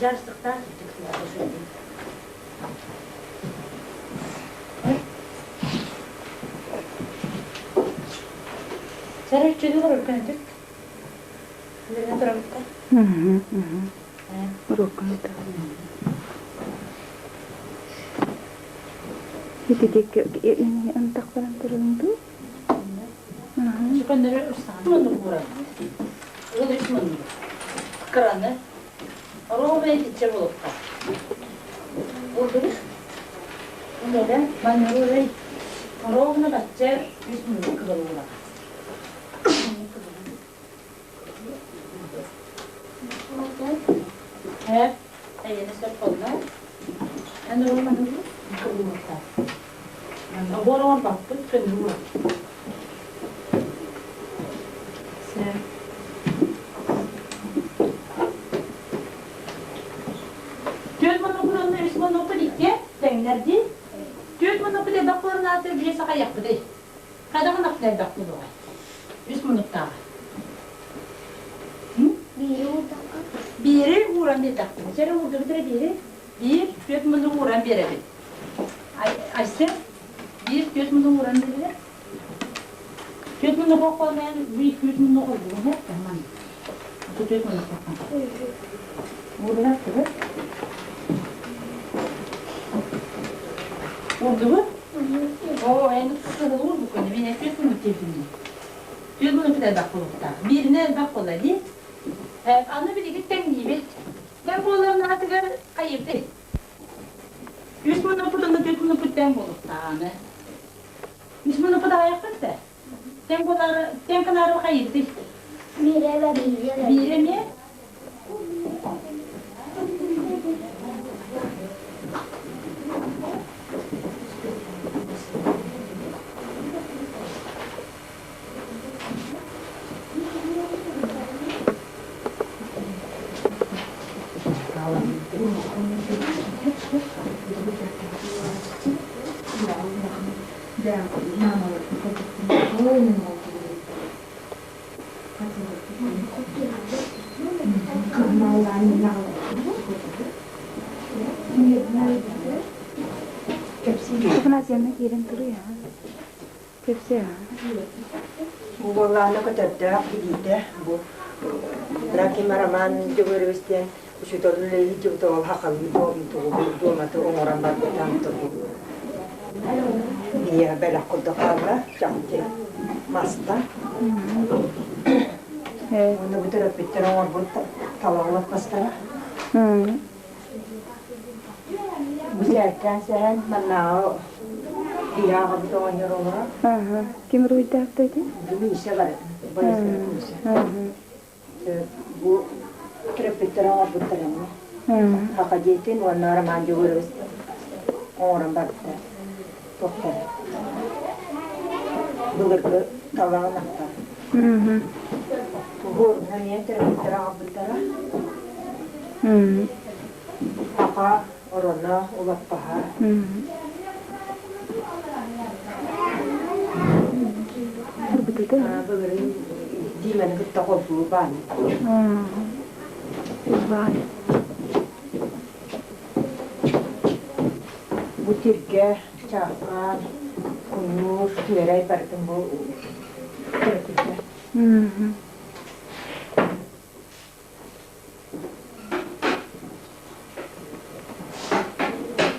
yarıslıkta tuttuk. Sen hiç çocuk olur kanka. Ne tarafta? Rokanta. Ini antak parang teruntu. Sebenarnya ustaz menurut orang itu menurut kerana orang yang dicebol tak, urus, kemudian menurut orang yang baca itu menurut kerana. Hep, ayat sekolah, anda orang menurut kerana tak. Orang bakut kerana. Göz monokulonun üst monopol iki, denlerdi. Göz monopol edakların altı bir saka yaptı değil. Kadın nakli edaklı da var. Üst monopol. Biri uğran edaklı. Sen uğurdu biri. Bir göz monopol uğran biri. Ayşe, bir göz monopol uğran biri. Göz monopol koymayan büyük göz monopol bu hep tamam. Bu göz monopol. Uğurlar tabi. Oldu mu? Oo, en kısa da olur bu konu. Ben hep göz monopol tepkimde. Göz monopol edaklıkta. Birine edaklı değil. Anı biri gitten gibi. Ben bu olanın artık kayıp değil. Göz monopolunu göz monopolden bulukta anı. Göz monopolda ayaklıkta. Sen kadar kayıp değil. Bire mi? Penasiannya kirim terus ya. Kepsi ya. Bu vallahi ne kadar da gidildi bu. Lakin maraman cömertliğin şu torunları hiç bu tavuk haklı bu matı umuran baktan tabu. Dia belak kudakala cantik masta. Onu bu taraf bitti ama bu tavuk pastara. Bu sefer sen mana dia habis orang orang. Kim rujuk tadi? Bu işe var. Bu krepitera bu tarafı. Hakajetin onlar manjurus orang batta. Doktor. Bu da tavana nakta. Bu nanya krepitera bu tarafı. Apa orangnya ulat paha. Betul. Begini di mana kita kau perubahan. Perubahan. Butirga, cakar, kunus, merai bertemu.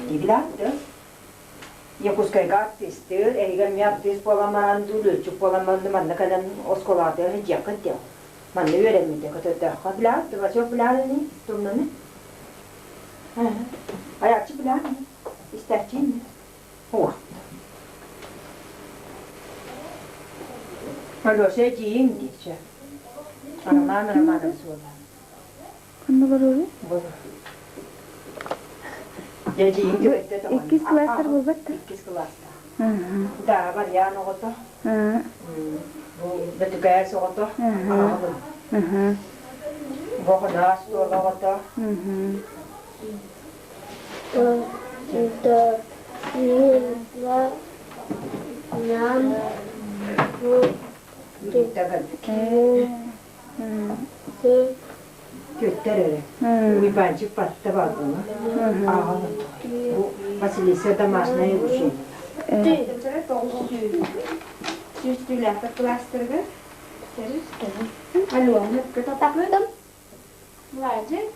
Diglată. Я пускай гартистер, егер ми артист боламан дулу, чуп боламан манна калан осколада жакатя. Манна öğrenmedi kadar habla, da çok bilani, tunne. Ayakçı bilani. İsterçin. Ho. Alo şey giyin diye. Ana sola. Kanı var öyle? Var. Jadi ikis kelas terbuat. Ikis kelas. Da var ya no goto. Betükaya soğutu. Boğda soğutu. Götürür. Uybancı patta var buna. Bu Vasilisa da masna yürüyüşü. Süstüler de plastırgı. Alıyorlar kıta taktım. Vacık.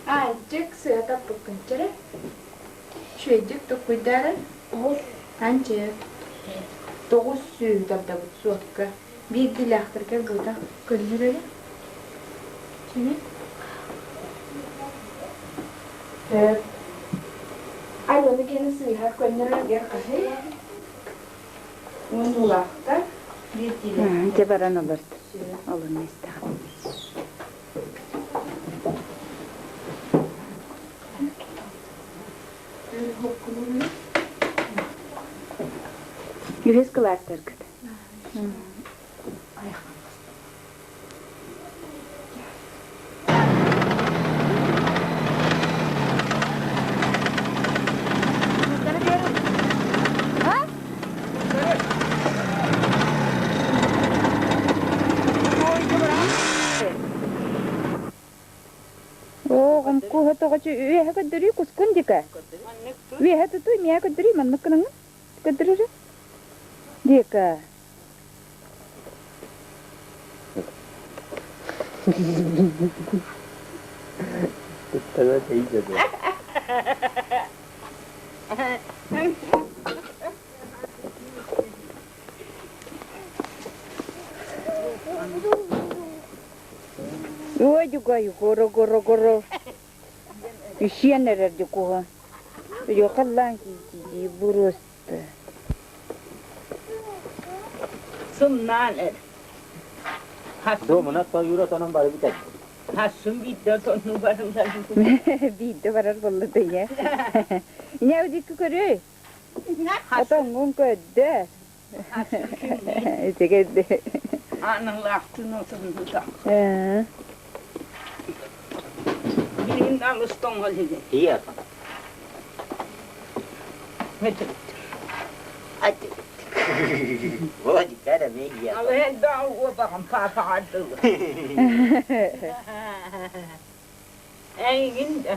Azıcık suya da bakınca. Şöyle dokuydarı. Anca. Doğu suyu da bu soğukka. Bir dilaktırken burada kılırır. Şimdi. Alıyorlar gene suyu har koyunlar gel kahve. Unulakta bir dilek. Cebaran olur. Olur ne ister. Yüz kılartır kıt. Oğlum kuhu toğucu üye kadırı kuskun dika. Üye hatu tu miya kadırı man mıkının kadırı. Dika. Sana şey dedi. Ой, juga goro. Isian ada di kuha. Yo kallang di burus. Sumnan Do mana to yura to nam bari bitak. hasum bidda tonu barang Bidde varar bollu da ya. Ne udi kukuru? Ata ngun ko de. Tegede. anang lahtunu sunduta. Birin alustong halide. Iya. Metre. Ati. Wah, dikara me iya. Ale dau wa bakam papa adu. Ay ginda.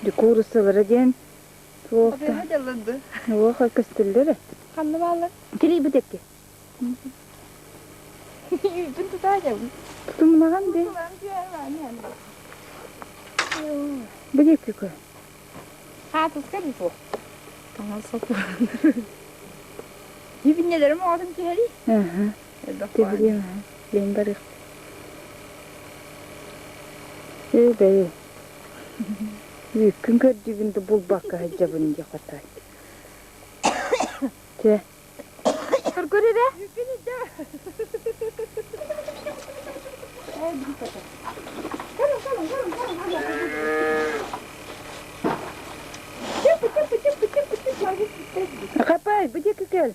Di kurusu varagen. Tuğta. Hadi Oha kastillere. kanlı vallahi. Kili bu dekke. Yüzün tutacağım. Tutumlagan de. Bu dekke ko. Ha tutkar bu. Tamam sopu. Yibinelerim aldım ki heri. Tebriyem. Ben barık. Be. Yükün kör dibinde bul bakka hacabın yakatay. Te. Kır göre de. Kapay, bu dia kekal.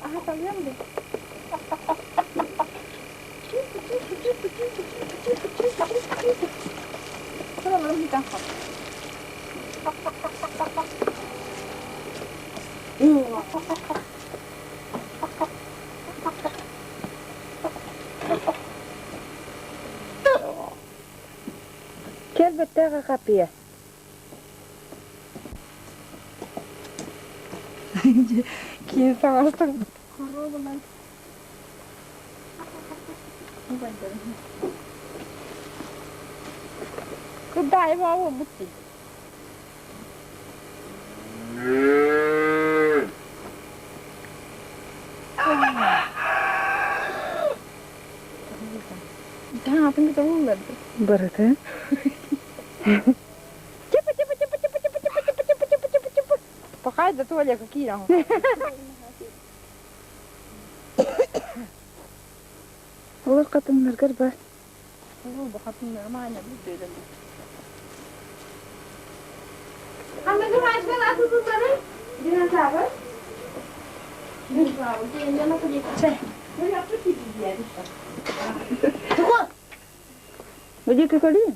Aha tanıyorum da. Tamam oğlum bir dakika. Gel battağa kapıya. Kim sağırsın? Kuru bunlar. Kudai mau bukti. Dah apa kita ular? Berat ha? Cepet. Pakai dah tu aja kaki dah. Olur kadınlar galiba. Bu katınlar mana bir böyle. Hangi ağaç var atıldıkları? Dinan sabır. Dinan sabır. Dinan nasıl geçecek? Bu yaptı ki bir yer işte. Tukun. Budi ke kali?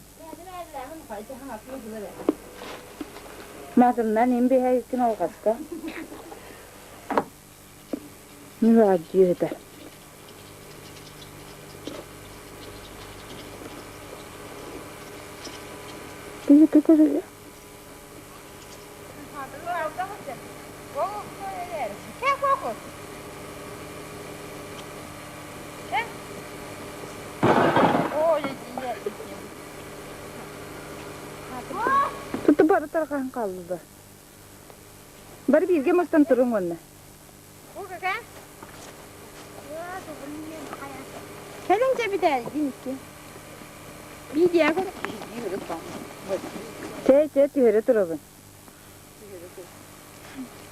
Masalna nimbe hai kina okaska. Ni raji heta. Budi ke kali? Tutup baru tarkan kaldı. Bari birge mastan turun onunla. Gelince bir de ki. Bir diğer kadar. Çe tühere turabın.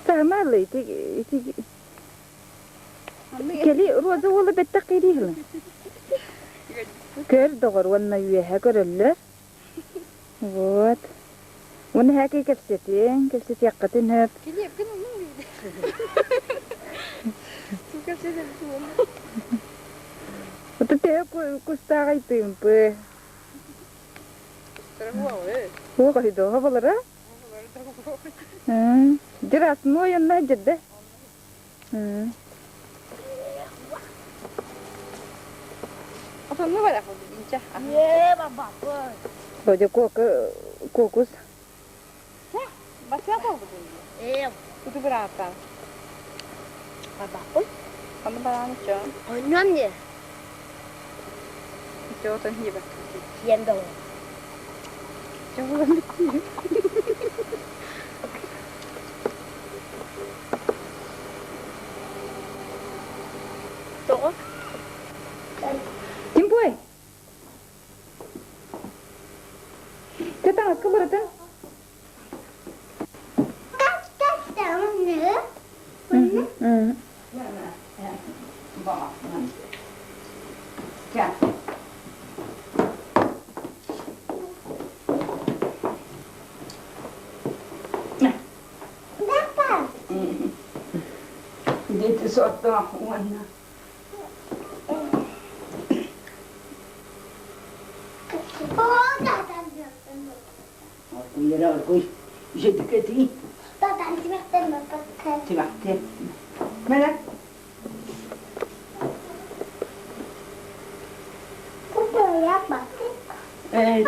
Tahmalı iti. Keli roza ola betta qiri hlan. Kör doğru wanna yuha körüller. Вот. Wana haki kapsetin yaqatin hep. Geliyor gün onun gibi. Su kapsetin su. Oto te kustaga itimpe. Wo ka hido habalara? Diras no yanna jidde. Apa ne var afo ince? Ye baba. Roja kokus. Başka apa bu? Itu berapa? Baba. Kamu barang cong. Onam ye. Cong tan hiba. Yen dong. Cong bukan betul. Toko. Timpoy. Ketang keberatan. Dito soto ako na. Yara koy. Jediketi. Tatan timahten bakar. Timahten. Melek. Kudu ya bak. Evet.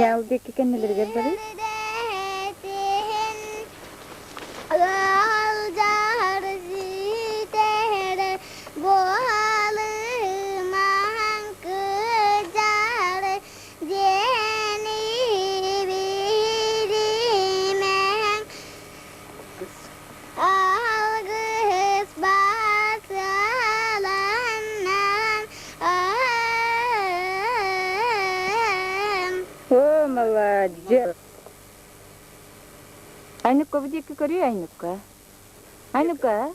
Ya udah kikan neler bari. Oh молодец. Айнука бudi кикори айнука. Айнука.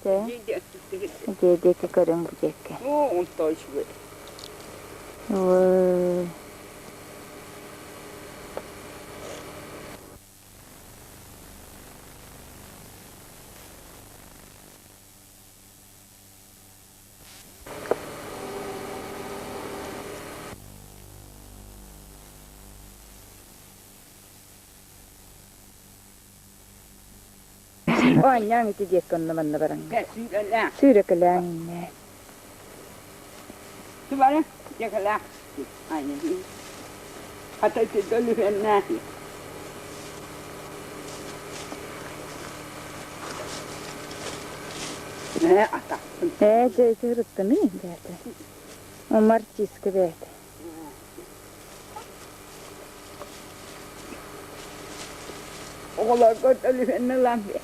Те. Деде кикорин будеке. Oh, он точно. Ой. Oh, nyang itu dia kan mana barang. Sudah kelang ini. Coba ya, dia kelang. Ini ni. Hatta itu dulu hendak. Atas. Jadi cerita ni dia tu. Umar cis ke dia. oğlan götürülüğünü lan be.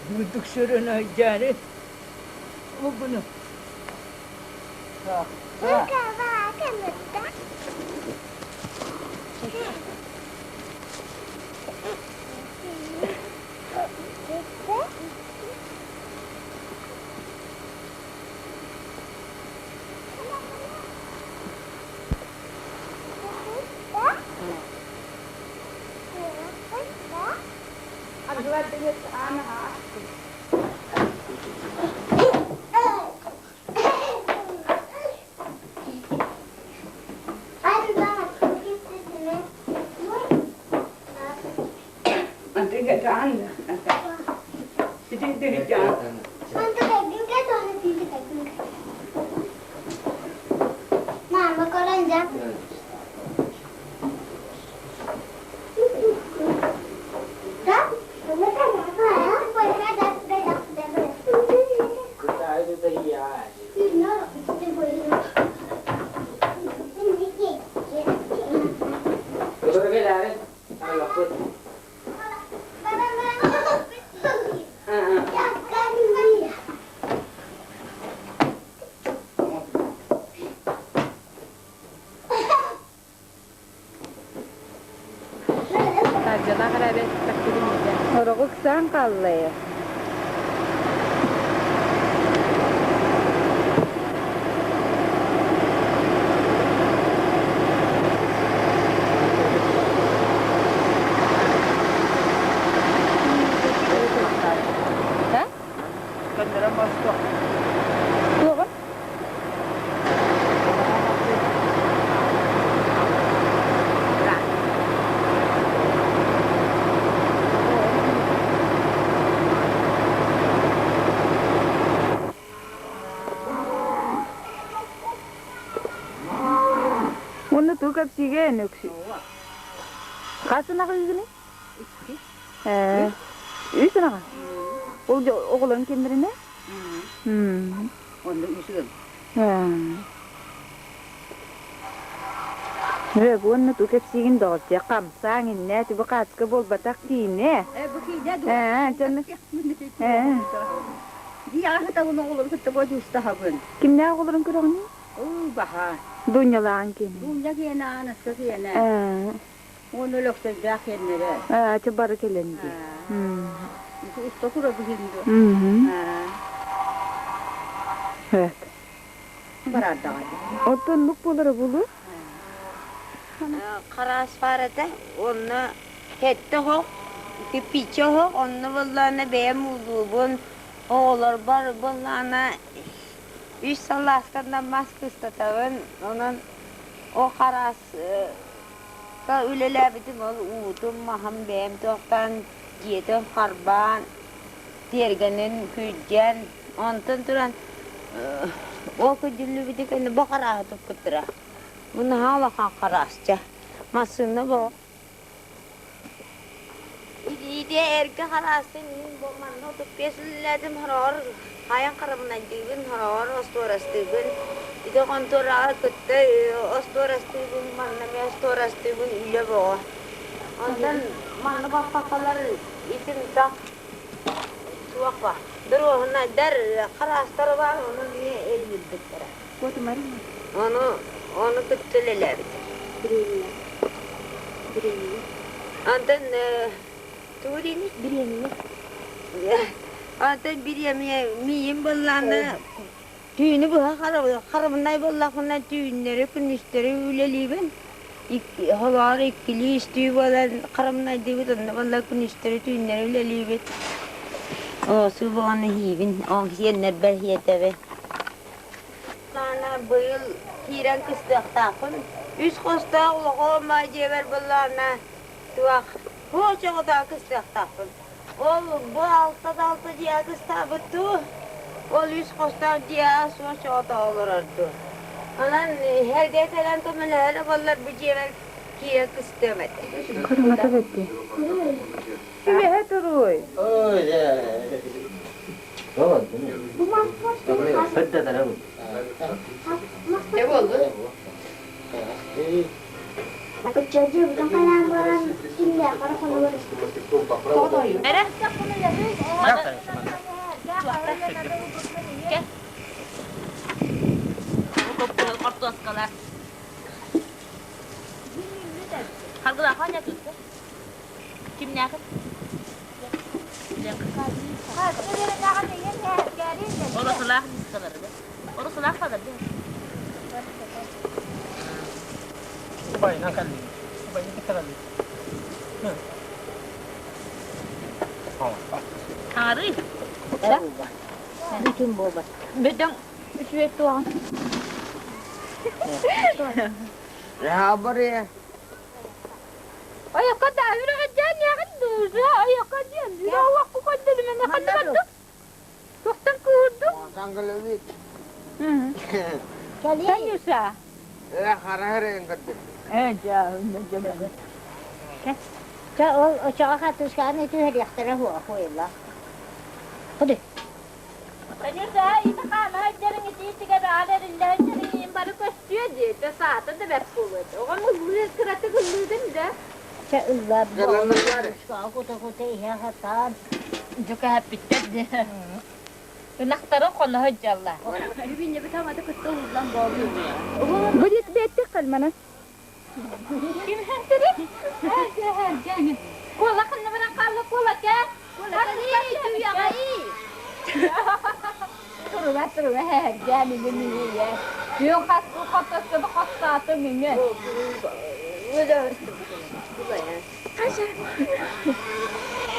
Bulduk şurun aycarı. O bunu. Orası sen kallıyor. Onu tukap sige nöksü. Kaçına kızını? Üstüne kaç. Oğlan kendine? Onu üstüne. Evet, bunu tukap sigin doğruca kamsağın ne? Tiba kaçka bol batak değil ne? Bu kıyıda dur. Canım. Diğer tavuğun oğlu kıttı boyu usta habın. Kim ne oğlan kırağını? Bahar. Dunyalan kim? Bunca kıyana anası kıyana. Onu loksa da kendine. Çabarı kelendi. Usta kura bu hindi. Evet. Barada. Otonluk boları bulu? Karas farada onu hette hok, piçe hok, onu vallahi beğen bulduğun oğlar var vallahi üç salaskandan maskısta tavın onun o karas ka üleler bitim ol uğudum maham beğen toktan yedim karban tergenin kücen ondan duran o kücüllü bitik bu karas tukutra. Bunu hala karasça. Masını bu. İdi erke karasın bu manno tupesledim harar. Hayang karamna dibin harar ostorastibin. İdi kontora kıtte ostorastibin manna me ostorastibin ile bu. Ondan manna bapakalar itin tak tuakwa. Duruhna der karastar var onun diye edildik tara. Kotu mari. Onu tuttuleler. Birini. Anten turini. Birini. Anten biriyemiye miyim ballanı. Tüyünü bu karamınay ballakına tüyünleri künüşleri üleli ben. Halar ikili istiyor balan karamınay diye ben ballak künüşleri tüyünleri üleli ben. O su bağını hivin, on yenler berhiyete ve. Lana bu yıl hiren kıstık takın. Üç kıstık olma cever bulana. Tuak, hoca o da kıstık takın. Ol bu altı diye kıstık butu. Ol üç kıstık diye sonuç o da olur ardı. Anan her detaylan kömürler onlar bu cever hiren kıstık. Karına da vetti. Kimi he duruy? Öyle. Tamam. Bu mahvoş. Fedde de ne bu? Ne oldu? Aku jajah bilang kalang orang India kalau kalau beres. Nere? Gel. Korktu askalar. Hargılar hanya tuttu. Kim ne yapar? Orası lah kadar be. Orası lah kadar be. Bay nakal. Bay kita kali. Hari. Bikin bobat. Bedang üç tuang. Ya bari. Ay kada avira kajan ya kan dura ay kajan. Dura waktu kajan mana kan tu. Dokter kurdu. Tanggal lebih. Kalian yusa. Ya hari-hari yang kedua. Jauh. O çağa katışkan itu her yahtara huwa huwa. Hadi. Yusa itu kan hajarin itu tiga ada rindahan baru kuestiyo je. Saat ada berkuat. Orang mulai kereta keluar dah. Ca Allah Jalan negara. aku takut ya hatan. Juga habitat dia. Nak taruh kono hajalla. Bibinya bersama ada ketemu bilang bawa. Budit bete kalmana. Kim hantiri? Jangan. Kola kan nama kalau kola ke? Kola itu ya kai. Terus jangan ini ya. Yung kotas ke kotas tu minge. Udah.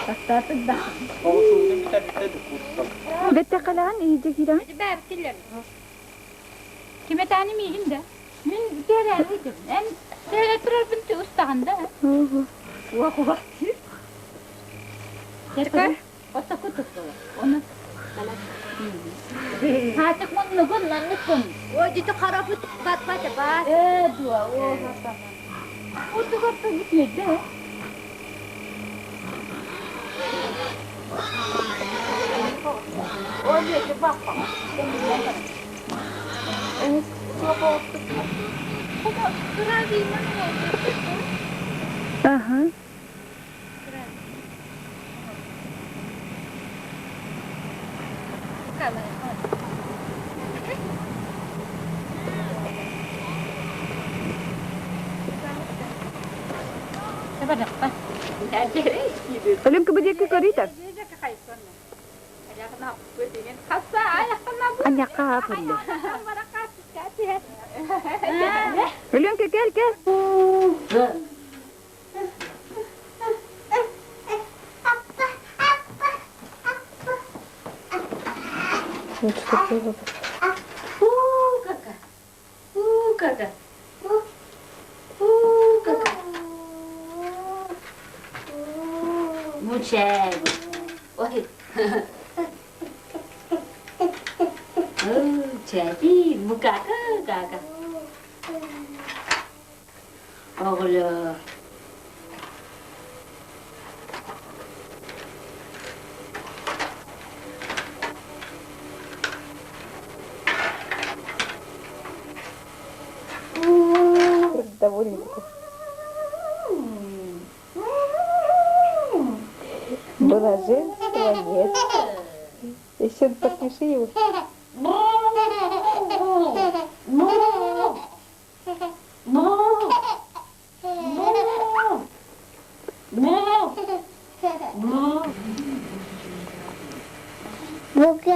Kotas tu dah. Oh, sudah kita dukung. Bete kalan iyice giren. Ben killer. Kime tane miyim de? Min dereliydim. En seyrettirir binti ustağında. Vaku vakti. Terkar. Osta kutusu. Onu. Hatık bunu gunlan nukun. Oh, itu karaput bat apa? Dua. Oh, kata. Itu kata gitmedi. Oh, dia coba apa? Aha. Coba dapat. Alam ka ba di ka karita? Anya ka hapon ba? Alam ka kel. Kakak. Mucet. Wahid. Jadi muka kakak. Allah. Довольно. Была женского, нет. Еще подпиши его. Buka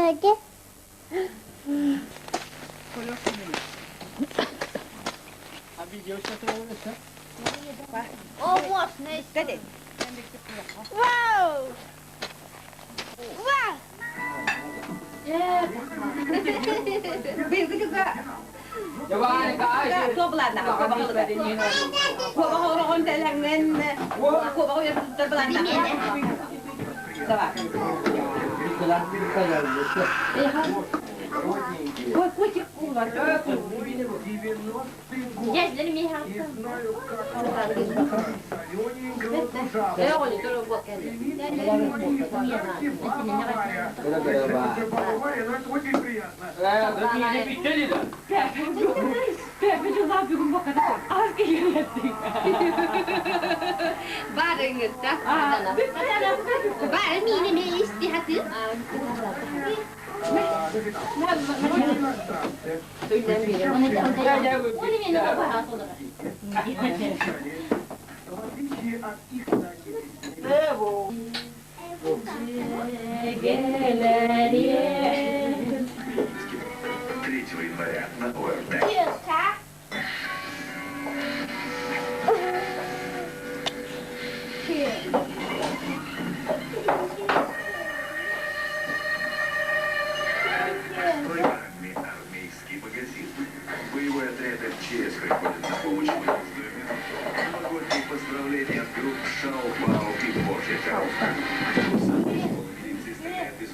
Oh, mos, nice. Wow. Bilgi juga. Coba Tua Belanda, kau bawa lebih. Kau bawa orang telangan, kau bawa yang terbelanda. Coba. Kau cik kuat. Yes, jadi mihang. Ya, kalau itu lo buat kan. Bareng kita. Bareng ini nih istirahat. января на ОРТ. Армейский магазин. Боевой отряд МЧС приходит на помощь вынужденным. Новогодние поздравления от групп Шау, Пау и Божья коровка. Милиция стреляет из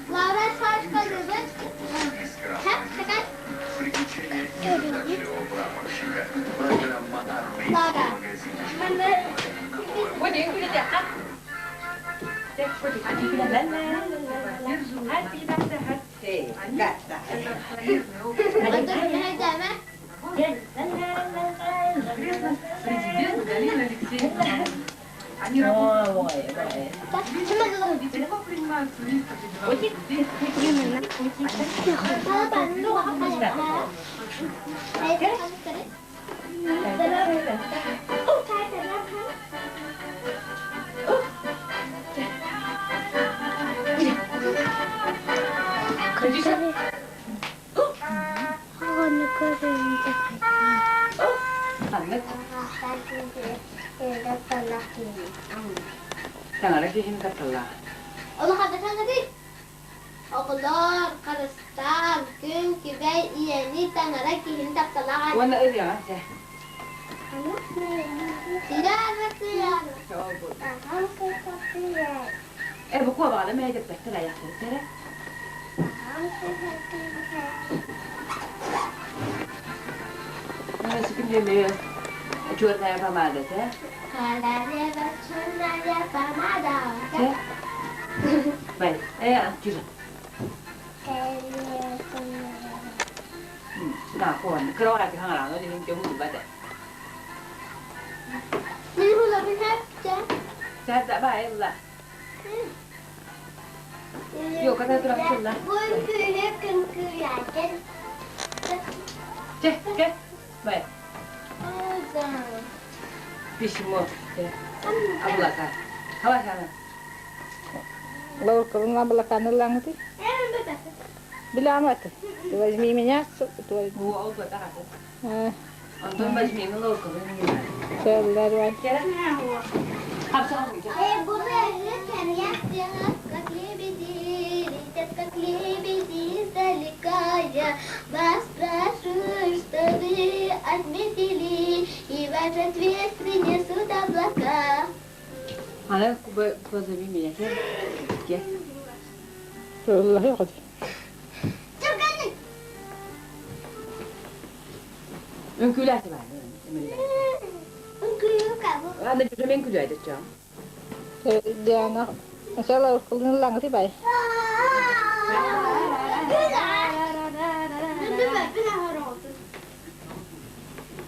приключения незадачливого прапорщика. Программа «Армейский магазин». Президент Галина Алексеевна. Они работают. Легко принимают туристов Tengah lagi ini katalah. Allah katakan tadi. Okulor, karastan, kun, kibay, iyani, tangaraki, hintap talakan. Wana ini ya, sih. Tidak, tidak. Buku apa lagi macam betul ya, betul. Nah, sekian dia jual saya apa ada sih? Kalau dia bercanda dia apa ada? Baik, jual. Nah, kawan, kalau orang yang orang itu yang jauh berbeda. Ini boleh lihat, cak? Saya tak baik lah. Yuk, kata terang sunnah. Boleh lihat kan kelihatan. Cek, baik. Bismillah. Abdullah kan. Hawa sana. Lalu kalau belakang lang tu, bila amat tu, wajmi minyak tu. Gua aku tak ada. Antum wajmi lalu kalau ni. Selalu. Habis boleh lihat kan ya? Далекая, воспрошу, чтобы отметили, и в этот век принесут облака. Она позови меня, я. Allah ya kadi. Önküler de var. Önküler kamu. Anda juga önküler de canım. Dia anak, selalu kalau lang tu baik.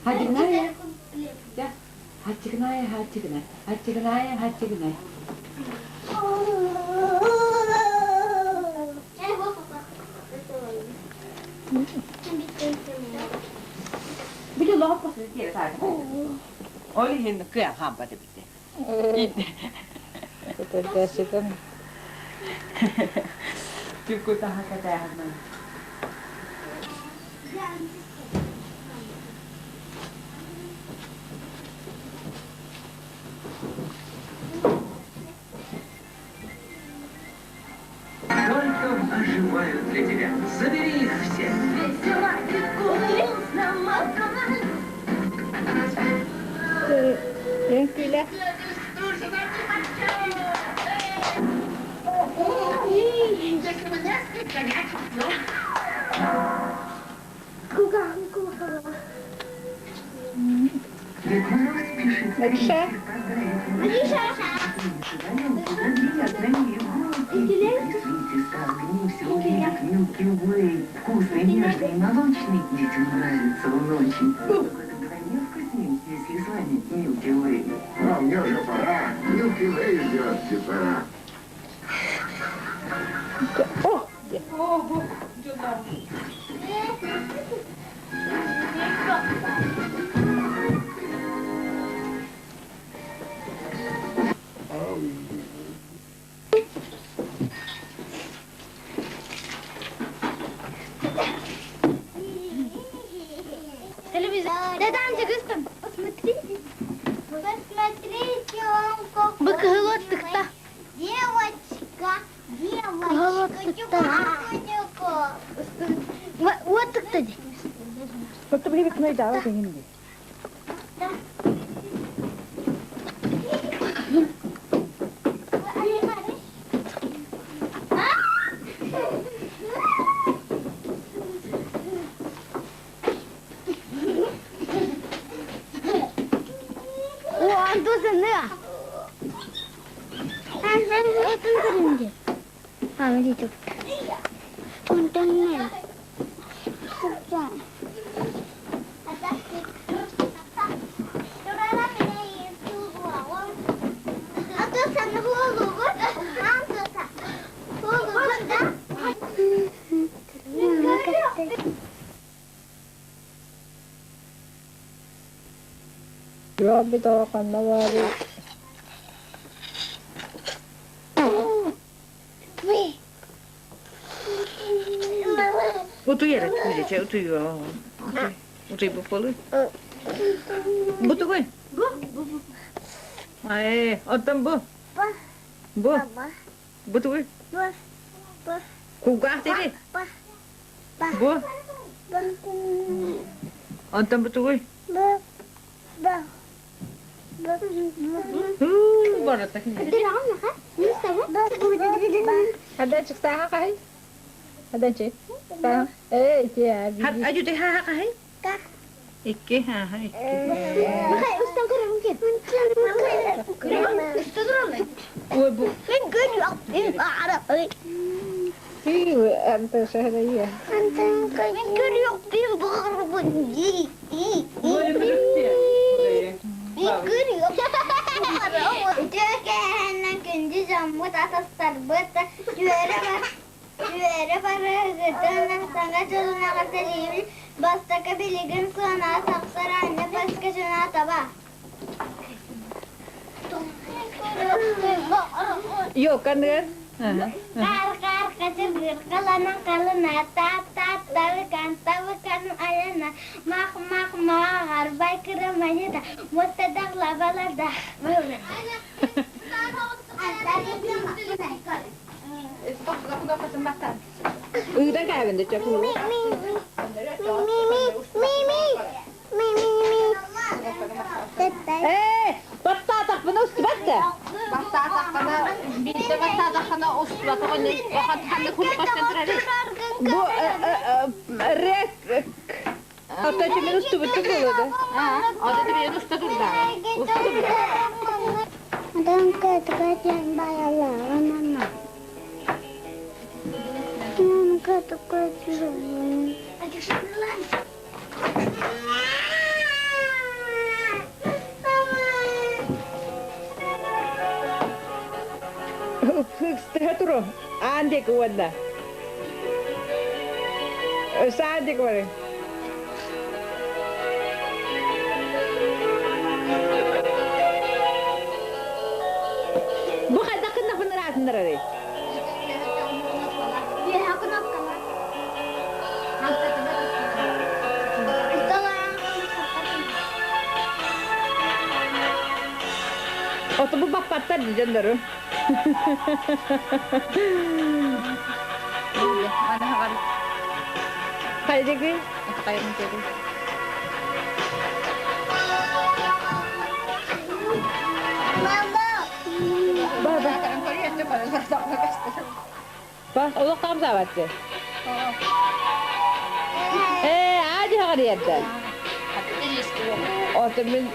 Hadi kenaya. Ya. Hadi kenaya, hadi kenaya. Hadi kenaya, hadi kenaya. Bila lapa sedikit tak? Oleh hendak ke yang hampa tu betul. Kita kasihkan. Cukup tahan kata hampa. оживают для тебя. Забери их всех. Весело и вкусно, Макдональдс. Tranquila. Лапша. Вкусный, нежный, молочный. Детям нравится он очень. Вдвойне вкуснее, если с вами Milky Way. А мне уже пора. Milky Way ждет, пора. Телевизор. Да там же Густам. Посмотрите. Посмотрите, он какой. Быколотых-то. Девочка. Девочка. Вот так-то. Вот тебе вікно дала, ти гінди. Grabe tawa ka na, Wari. Otuyarak gideceğiz, otuyor. Otuyu bu falı. Bu da koy. Ay, otan bu. Bu. Bu da koy. Kugah dedi. Bu. Otan bu da koy. Bora tak ni. Ada cik sah kai? Ada cik. Sah. Ya. Hat aju teh ha kai? Ka. İki ha iki. Makay ustan ko mungkin. Ustan ko. Bu. Kan gede in Arab. Iya, anta sahra ya. Anta kan gede bir baru bunyi. Boleh berhenti ya? Jokehannan kunji jammut atas tarbet juere baragıdan sanga çoluna katerimin bastaka biligin sona sapsara anne baska cuna taba. Yok kan kan? Kar kecil kalanan kalana tat tawakan ayana mak harbay keramanya da mutadak labalar da. Udah kaya benda cakap. Battatak bunu üstübette. Battatakana, bizde battatakana üstübette. Vakat halle kulüp başlandırarız. Bu rek. Hatta kimin üstübette burada. Adı da bir usta durda. Usta durda. Adam katakan bayalar anana. Katakan. Terus, ande ke wanda. Sade ke wanda. Bukan tak kena beneran sendiri. Ya aku nak kalah. Oh, tu bapak tadi jenderu. Haydi ki. Kayın dedi. Baba. Bak o tam sabattı. Hadi hakikaten. Otumun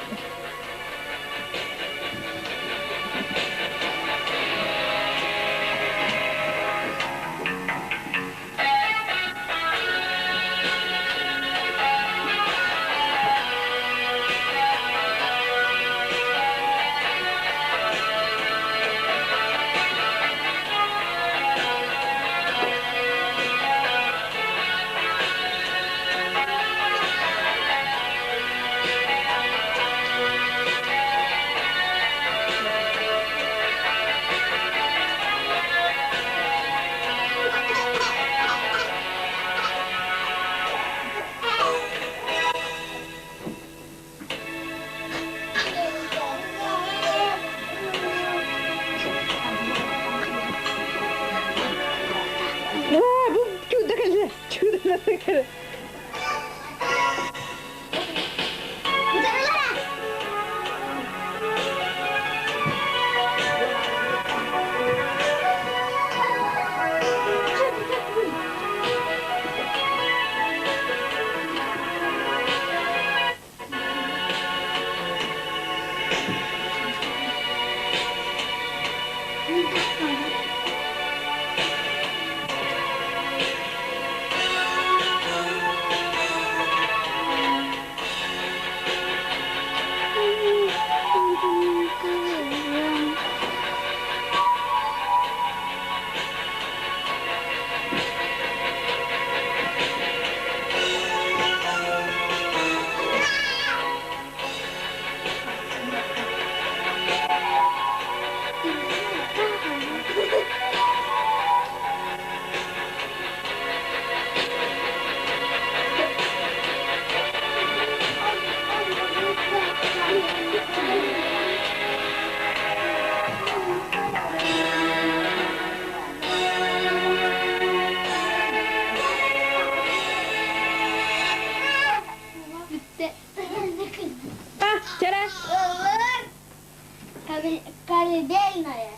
Колыбельная.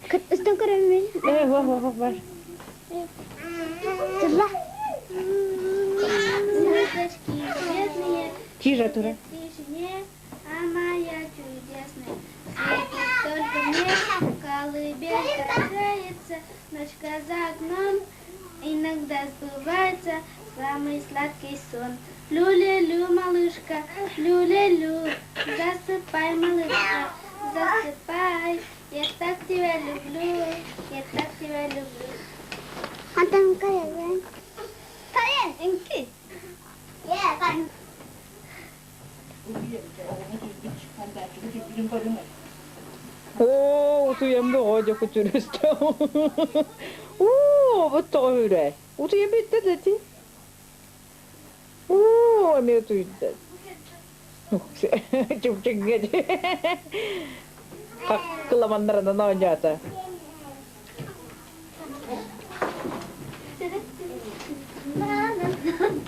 Что колыбельная? Var. Звездочки бедные. Тише, Тура. Тишине, а моя чудесная. Светит только мне, колыбелька греется, ночка за окном. Иногда сбывается самый сладкий сон. Лю-лю-лю, малышка, лю-лю-лю, засыпай, малышка, засыпай. Я так тебя люблю, я так тебя люблю. А там Карен? Карен, инки? Карен. Otuyan bir hoca kuturüstü. Bu doğru. Otuyan bitti dedi. Ne otuydu? Çok çingedi. Kılamanlarından oynayata.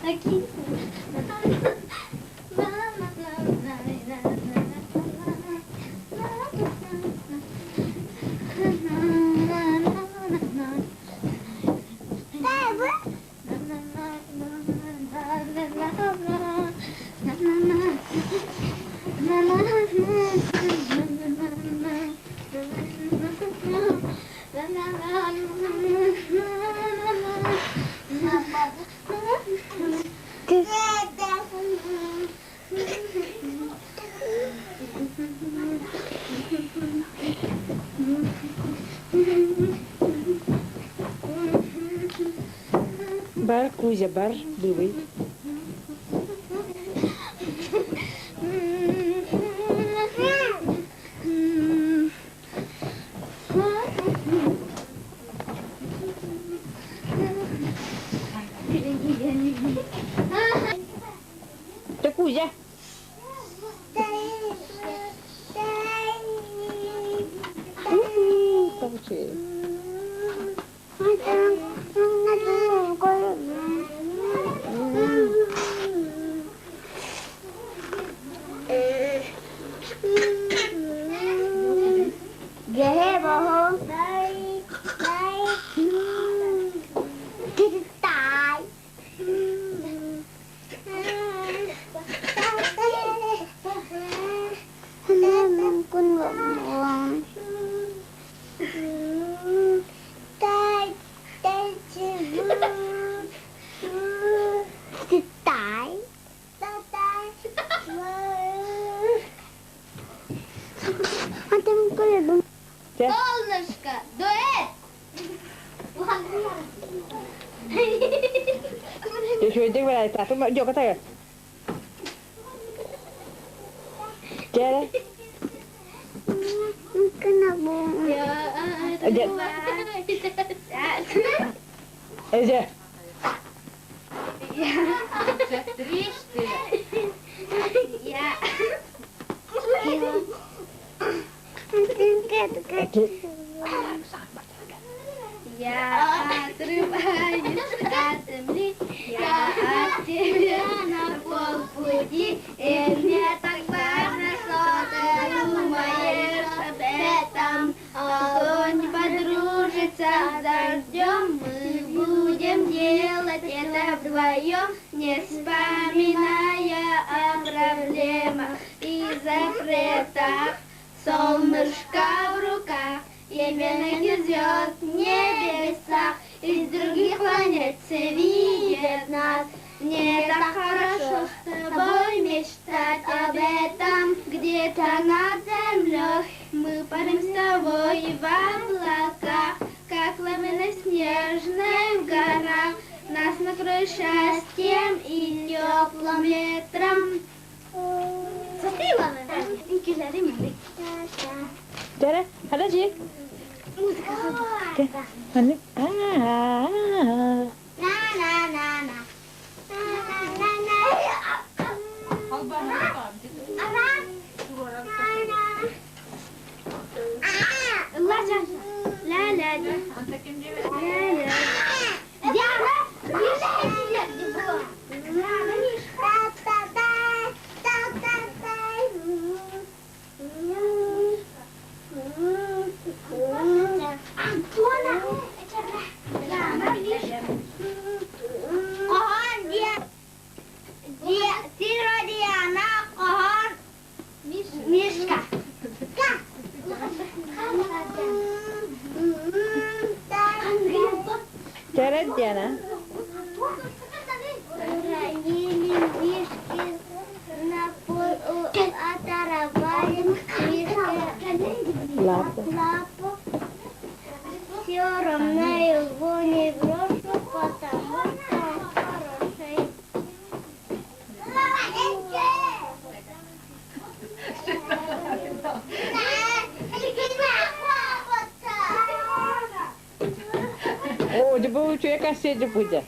Aqui. Bar kuja bar duwi. Te kuja. Tahu sih. شوي دي ولا تعطوا ما جو كتير كده ممكن أبو اجا يا أطرب هاي أتملي يا أتمنى فوقي إني تكبرنا صوت الماير بетам огонь подружится дождем мы будем делать это вдвоем не вспоминая о проблемах и запретах солнышко в руках Именно грызет в небесах, из других планет все видят нас. Мне так хорошо с тобой мечтать об этом. Где-то над землей мы парим с тобой в облаках, как лавины снежные в горах. Нас накроет счастьем и теплым ветром. كده هلا جي هنك لا لا دي Мишка. كده ديانا Лапу. Все равно его не брошу, потому что он хороший. О, да было что я кассете будет.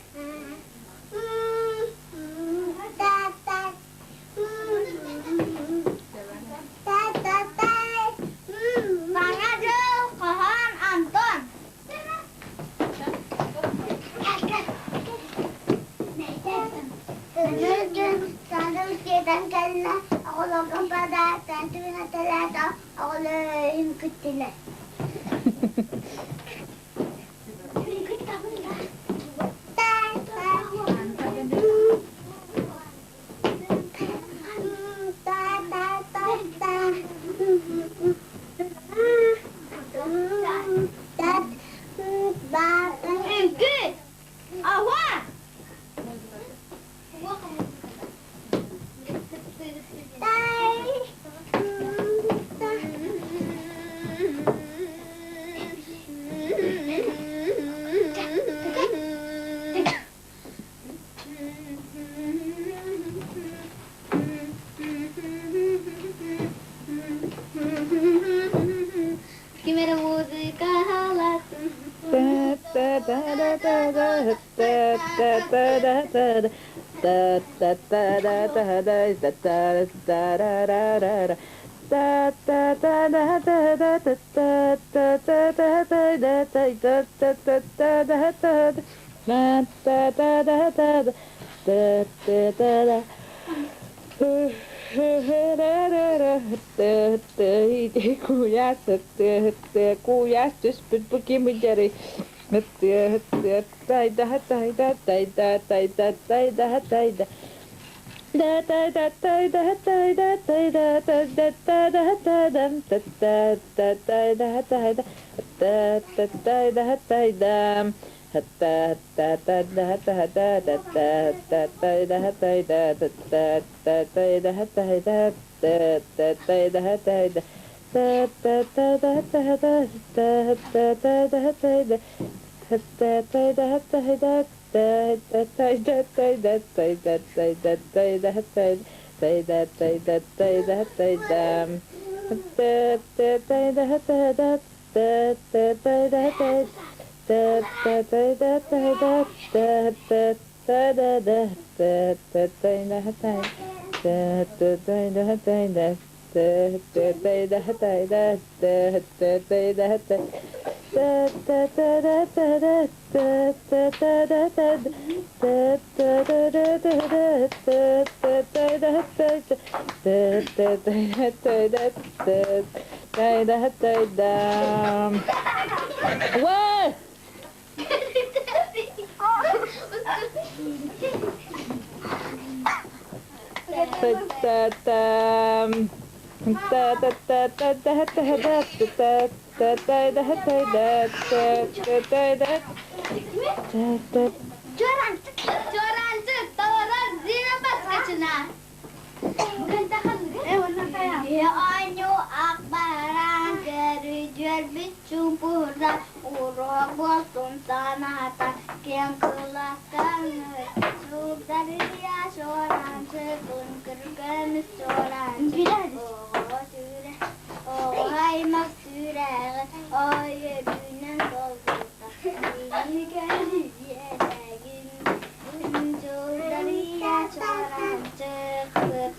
What? Corancık, tavaran, zina baskacına. Bukan tahan, warna kayak. Ya anyo akbaran kerjual bicumpura urang botong sanata yang kelakang sudah dia seorang sekun kergan seorang oh sudah oh hai mak sudah oh ya dunia kau ini kali dia lagi sudah dia seorang sekun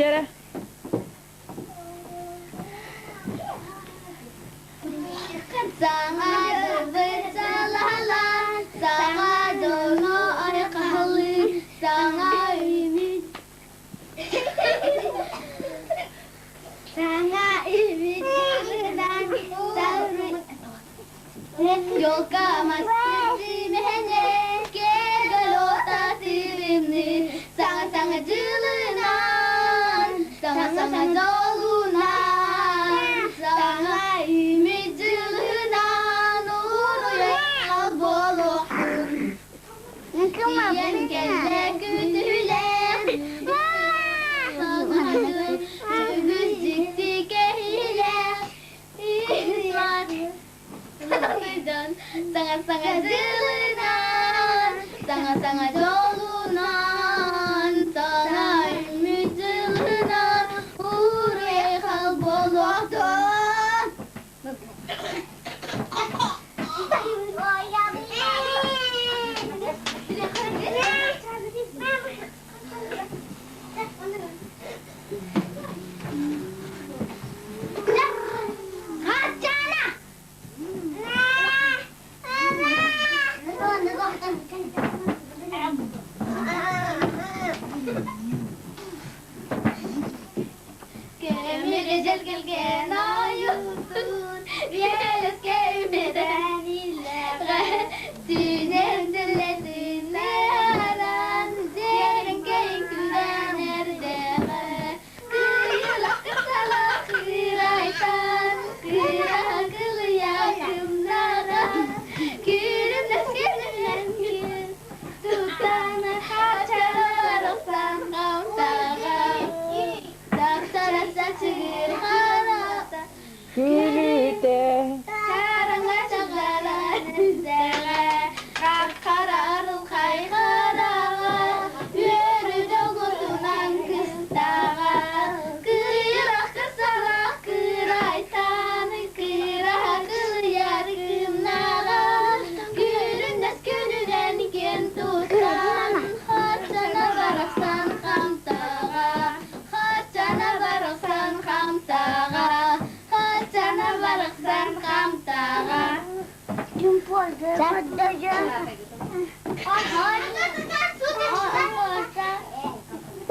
Cara. Sangat bersalah, sangat dono oleh kahli, sangat ini, sangat ini dan tahu. Joka masih mehne, kegalota tirimni, sangat sangat jelinan, sangat sangat Sangat-sangat jılınan, sangat-sangat dolunan, sana ümit jılınan, urey kalbol vaktan.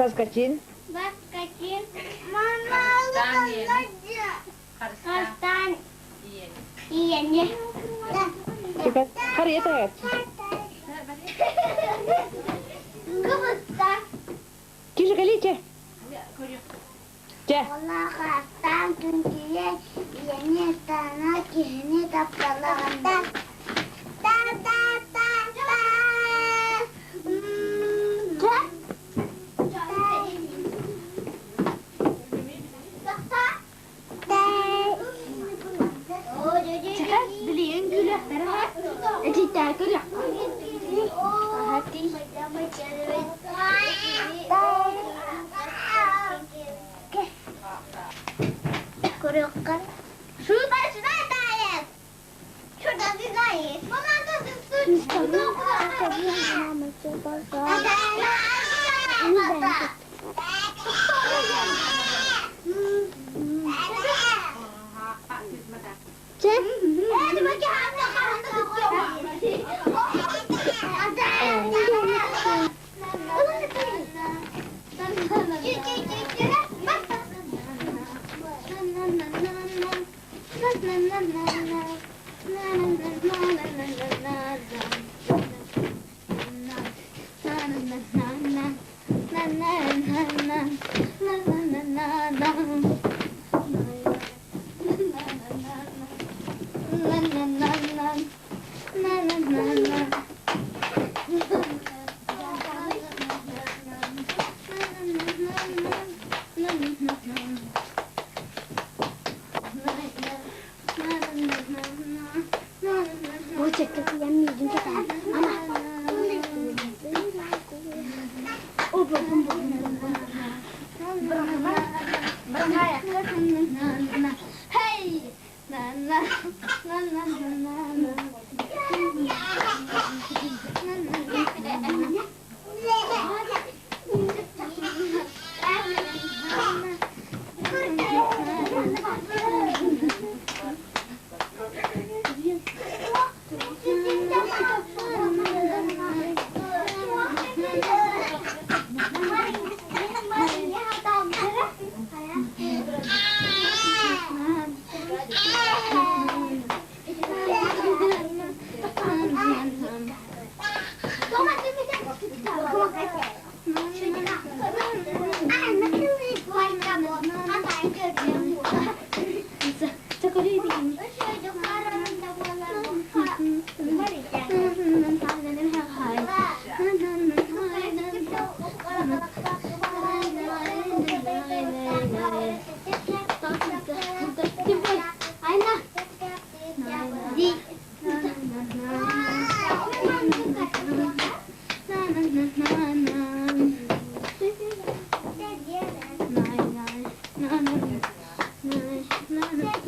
Paskacin? Paskacin. Mama, Karstan. Iya nih. Cepat, hari itu ya. Kebesar. Kisah kali ceh. Ceh. Allah Karstan tunjiye. Iya nih tanah kini tapkalah anda. Kurukan. Sudah tayar. Sudah dinaik. Mama tuh Allah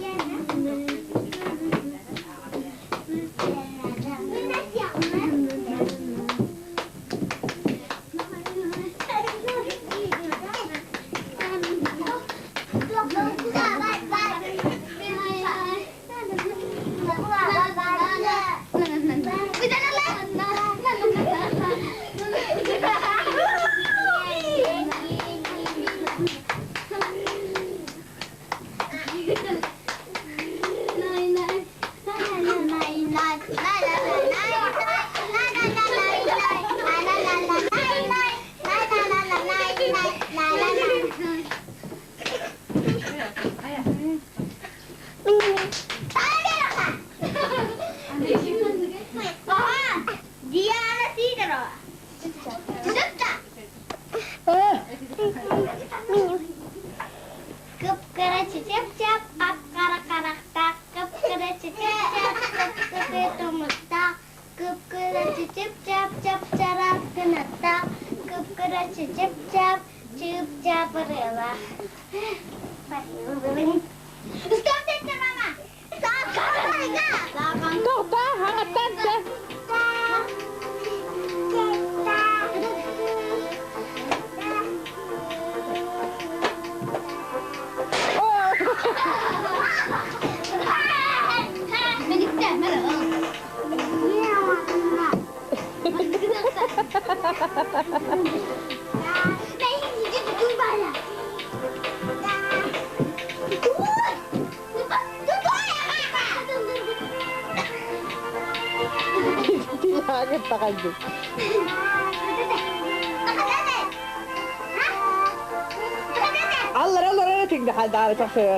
tinggi hal dah tak saya.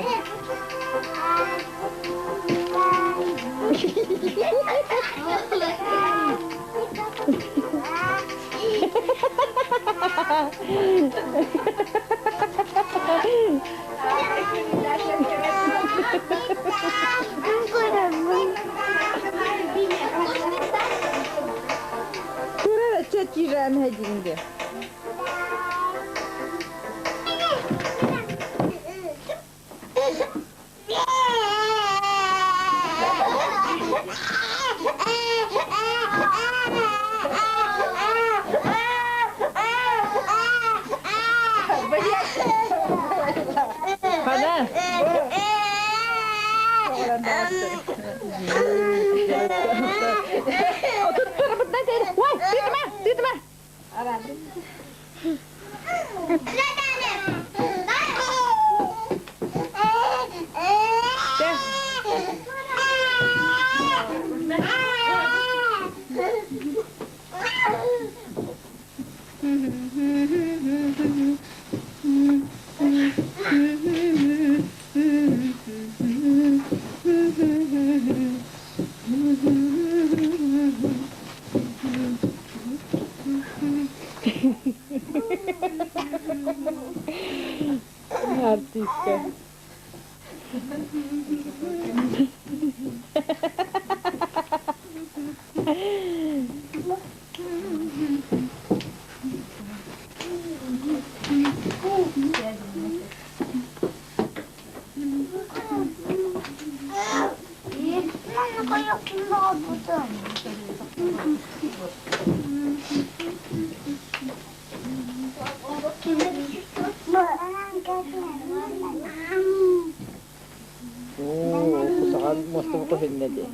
Pura ceci ram hai jinge. Artista. Gusto ko hindi din.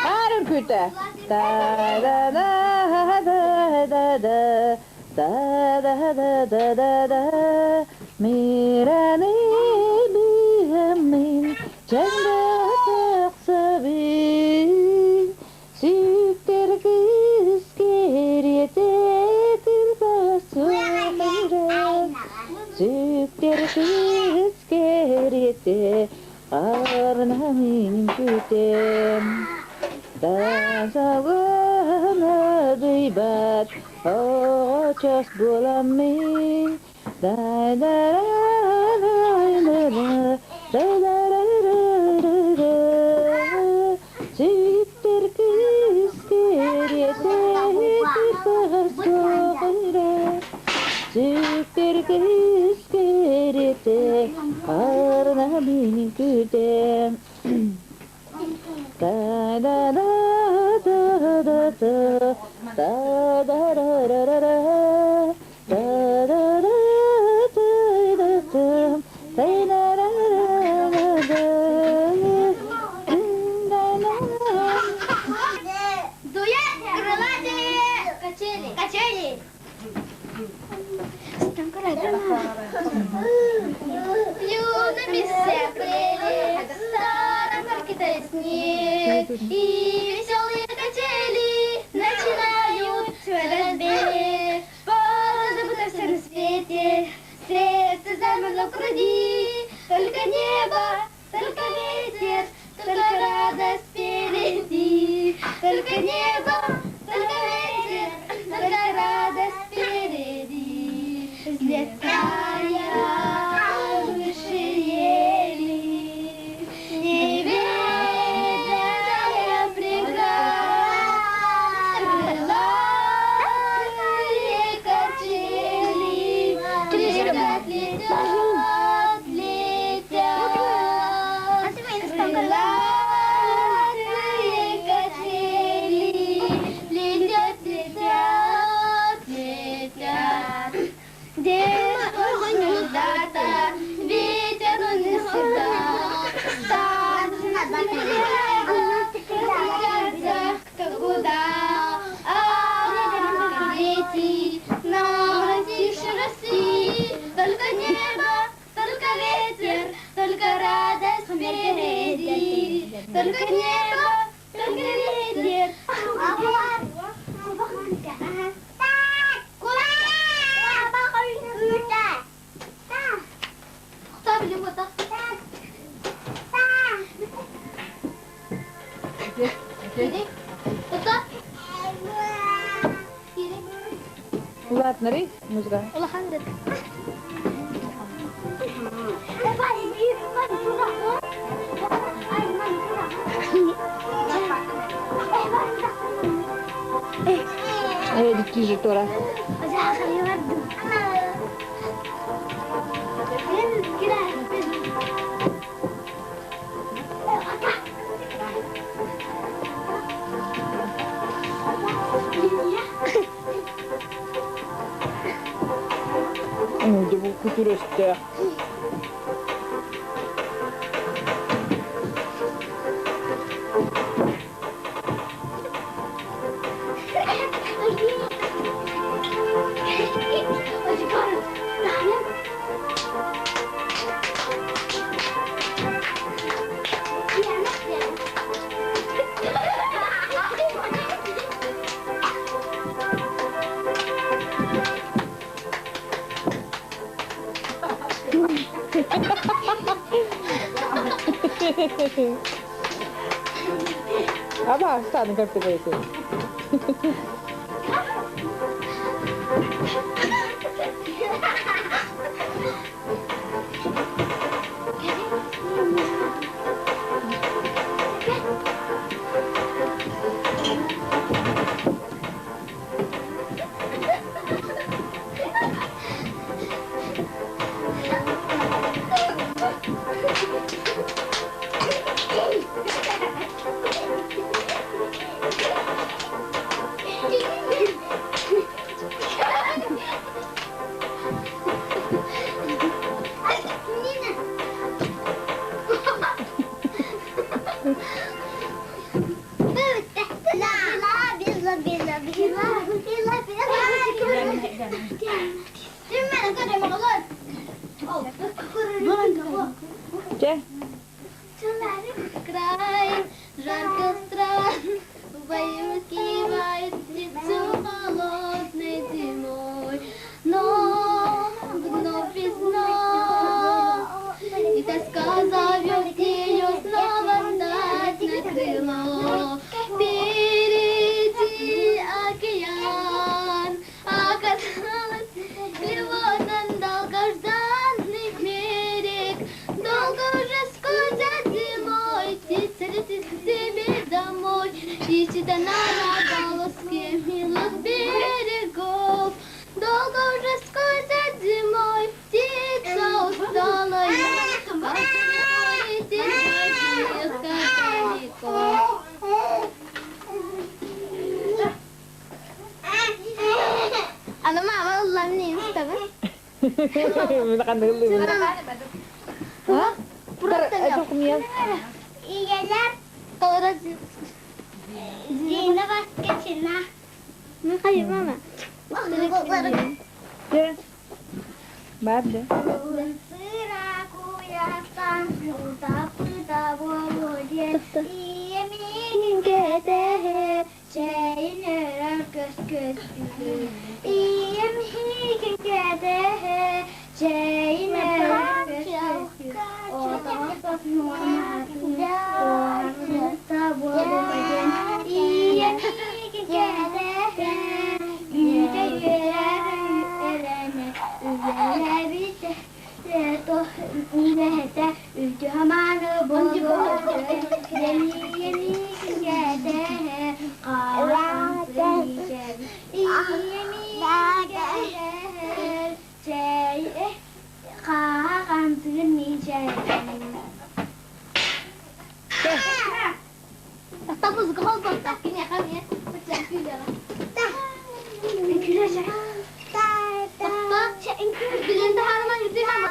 Harun küte. Da da da da da da da da da da da da. Mirani bihamin cennet sabi. Siktir kız geriyete kırbasura. Siktir kız geriyete arnamin kütem. Da savana duybat ağaç bulamay. Da da da da da da da. Siktir kız geriyete kırbasura. Siktir kız geriyete arnamin kütem. Da da da da da da da da da da da da da da da И веселые качели начинают разбег. Позабыто все на свете, сердце замерло в груди. Только небо, только ветер, только радость впереди. Только небо, только ветер, только радость впереди. Взлетая выше ели, неведомая преграда, крылатые качели летят, летят, летят. Крылатые качели летят, летят, летят. Детство куда-то, ветер он не сюда. Танцы на берегах, крутятся кто куда. А дети, нам тише расти. Только небо, только ветер, только радость впереди. Только небо, только ветер. Ulat nari musga. Alhamdulillah. Dikki je tora. De beaucoup de rester. Ama sen kapı koysun. Gel. Ano mama, ulan niya yung tabi. Nakandalo. Ha? Ito kumiyan. İyiler. Doğru. Zina bak geçin ha. Ne hayır mama. Gel. Bade. Sıra kuyaktan utakta bolodiye. Yemin gede şeyler göz göz. Yemin gede şeyler göz göz. O da sapnona utakta bolodiye. Yemin gede yüce yüreğe üzerine bir de İmete ücümanı bozuldu. Yemi gede kalan yiyeceğim. Yemi gede kalan yiyeceğim. Tapos gol bak yine kami. Bacak güzel. Güzel. Bak sen güzel de harman gidiyor ama.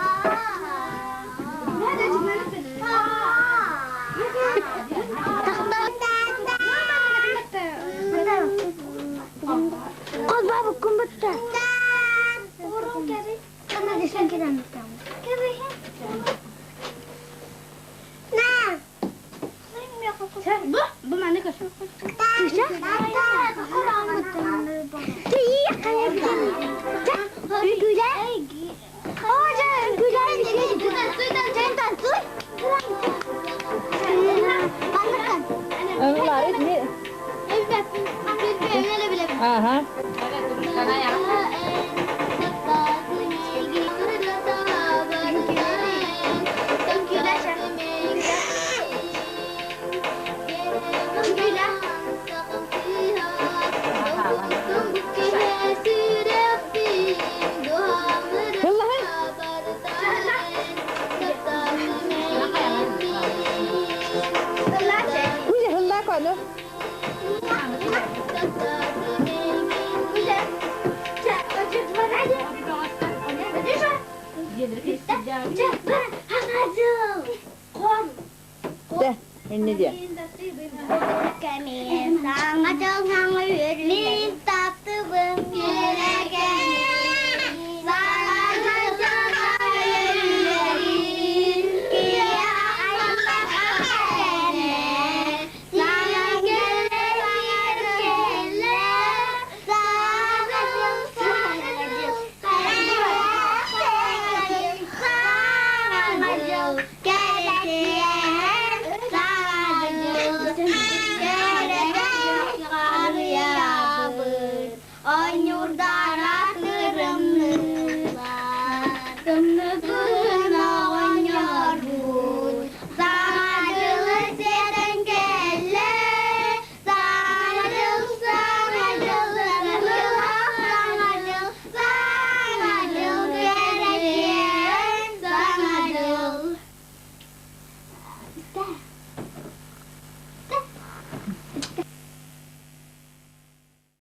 Kau bawa komputer. Orang kiri, karena di sana kita minta. Kiri. Nah. Bu mana kau? Bisa? Kau lama tu. Iya, kayak begini. Güzel. Oh, jangan güzel. Jangan tuh. Ano larit ni? Evet. Bir bile. Aha. Sana ya. Ini dia. Kami sangat jangan minta tebeng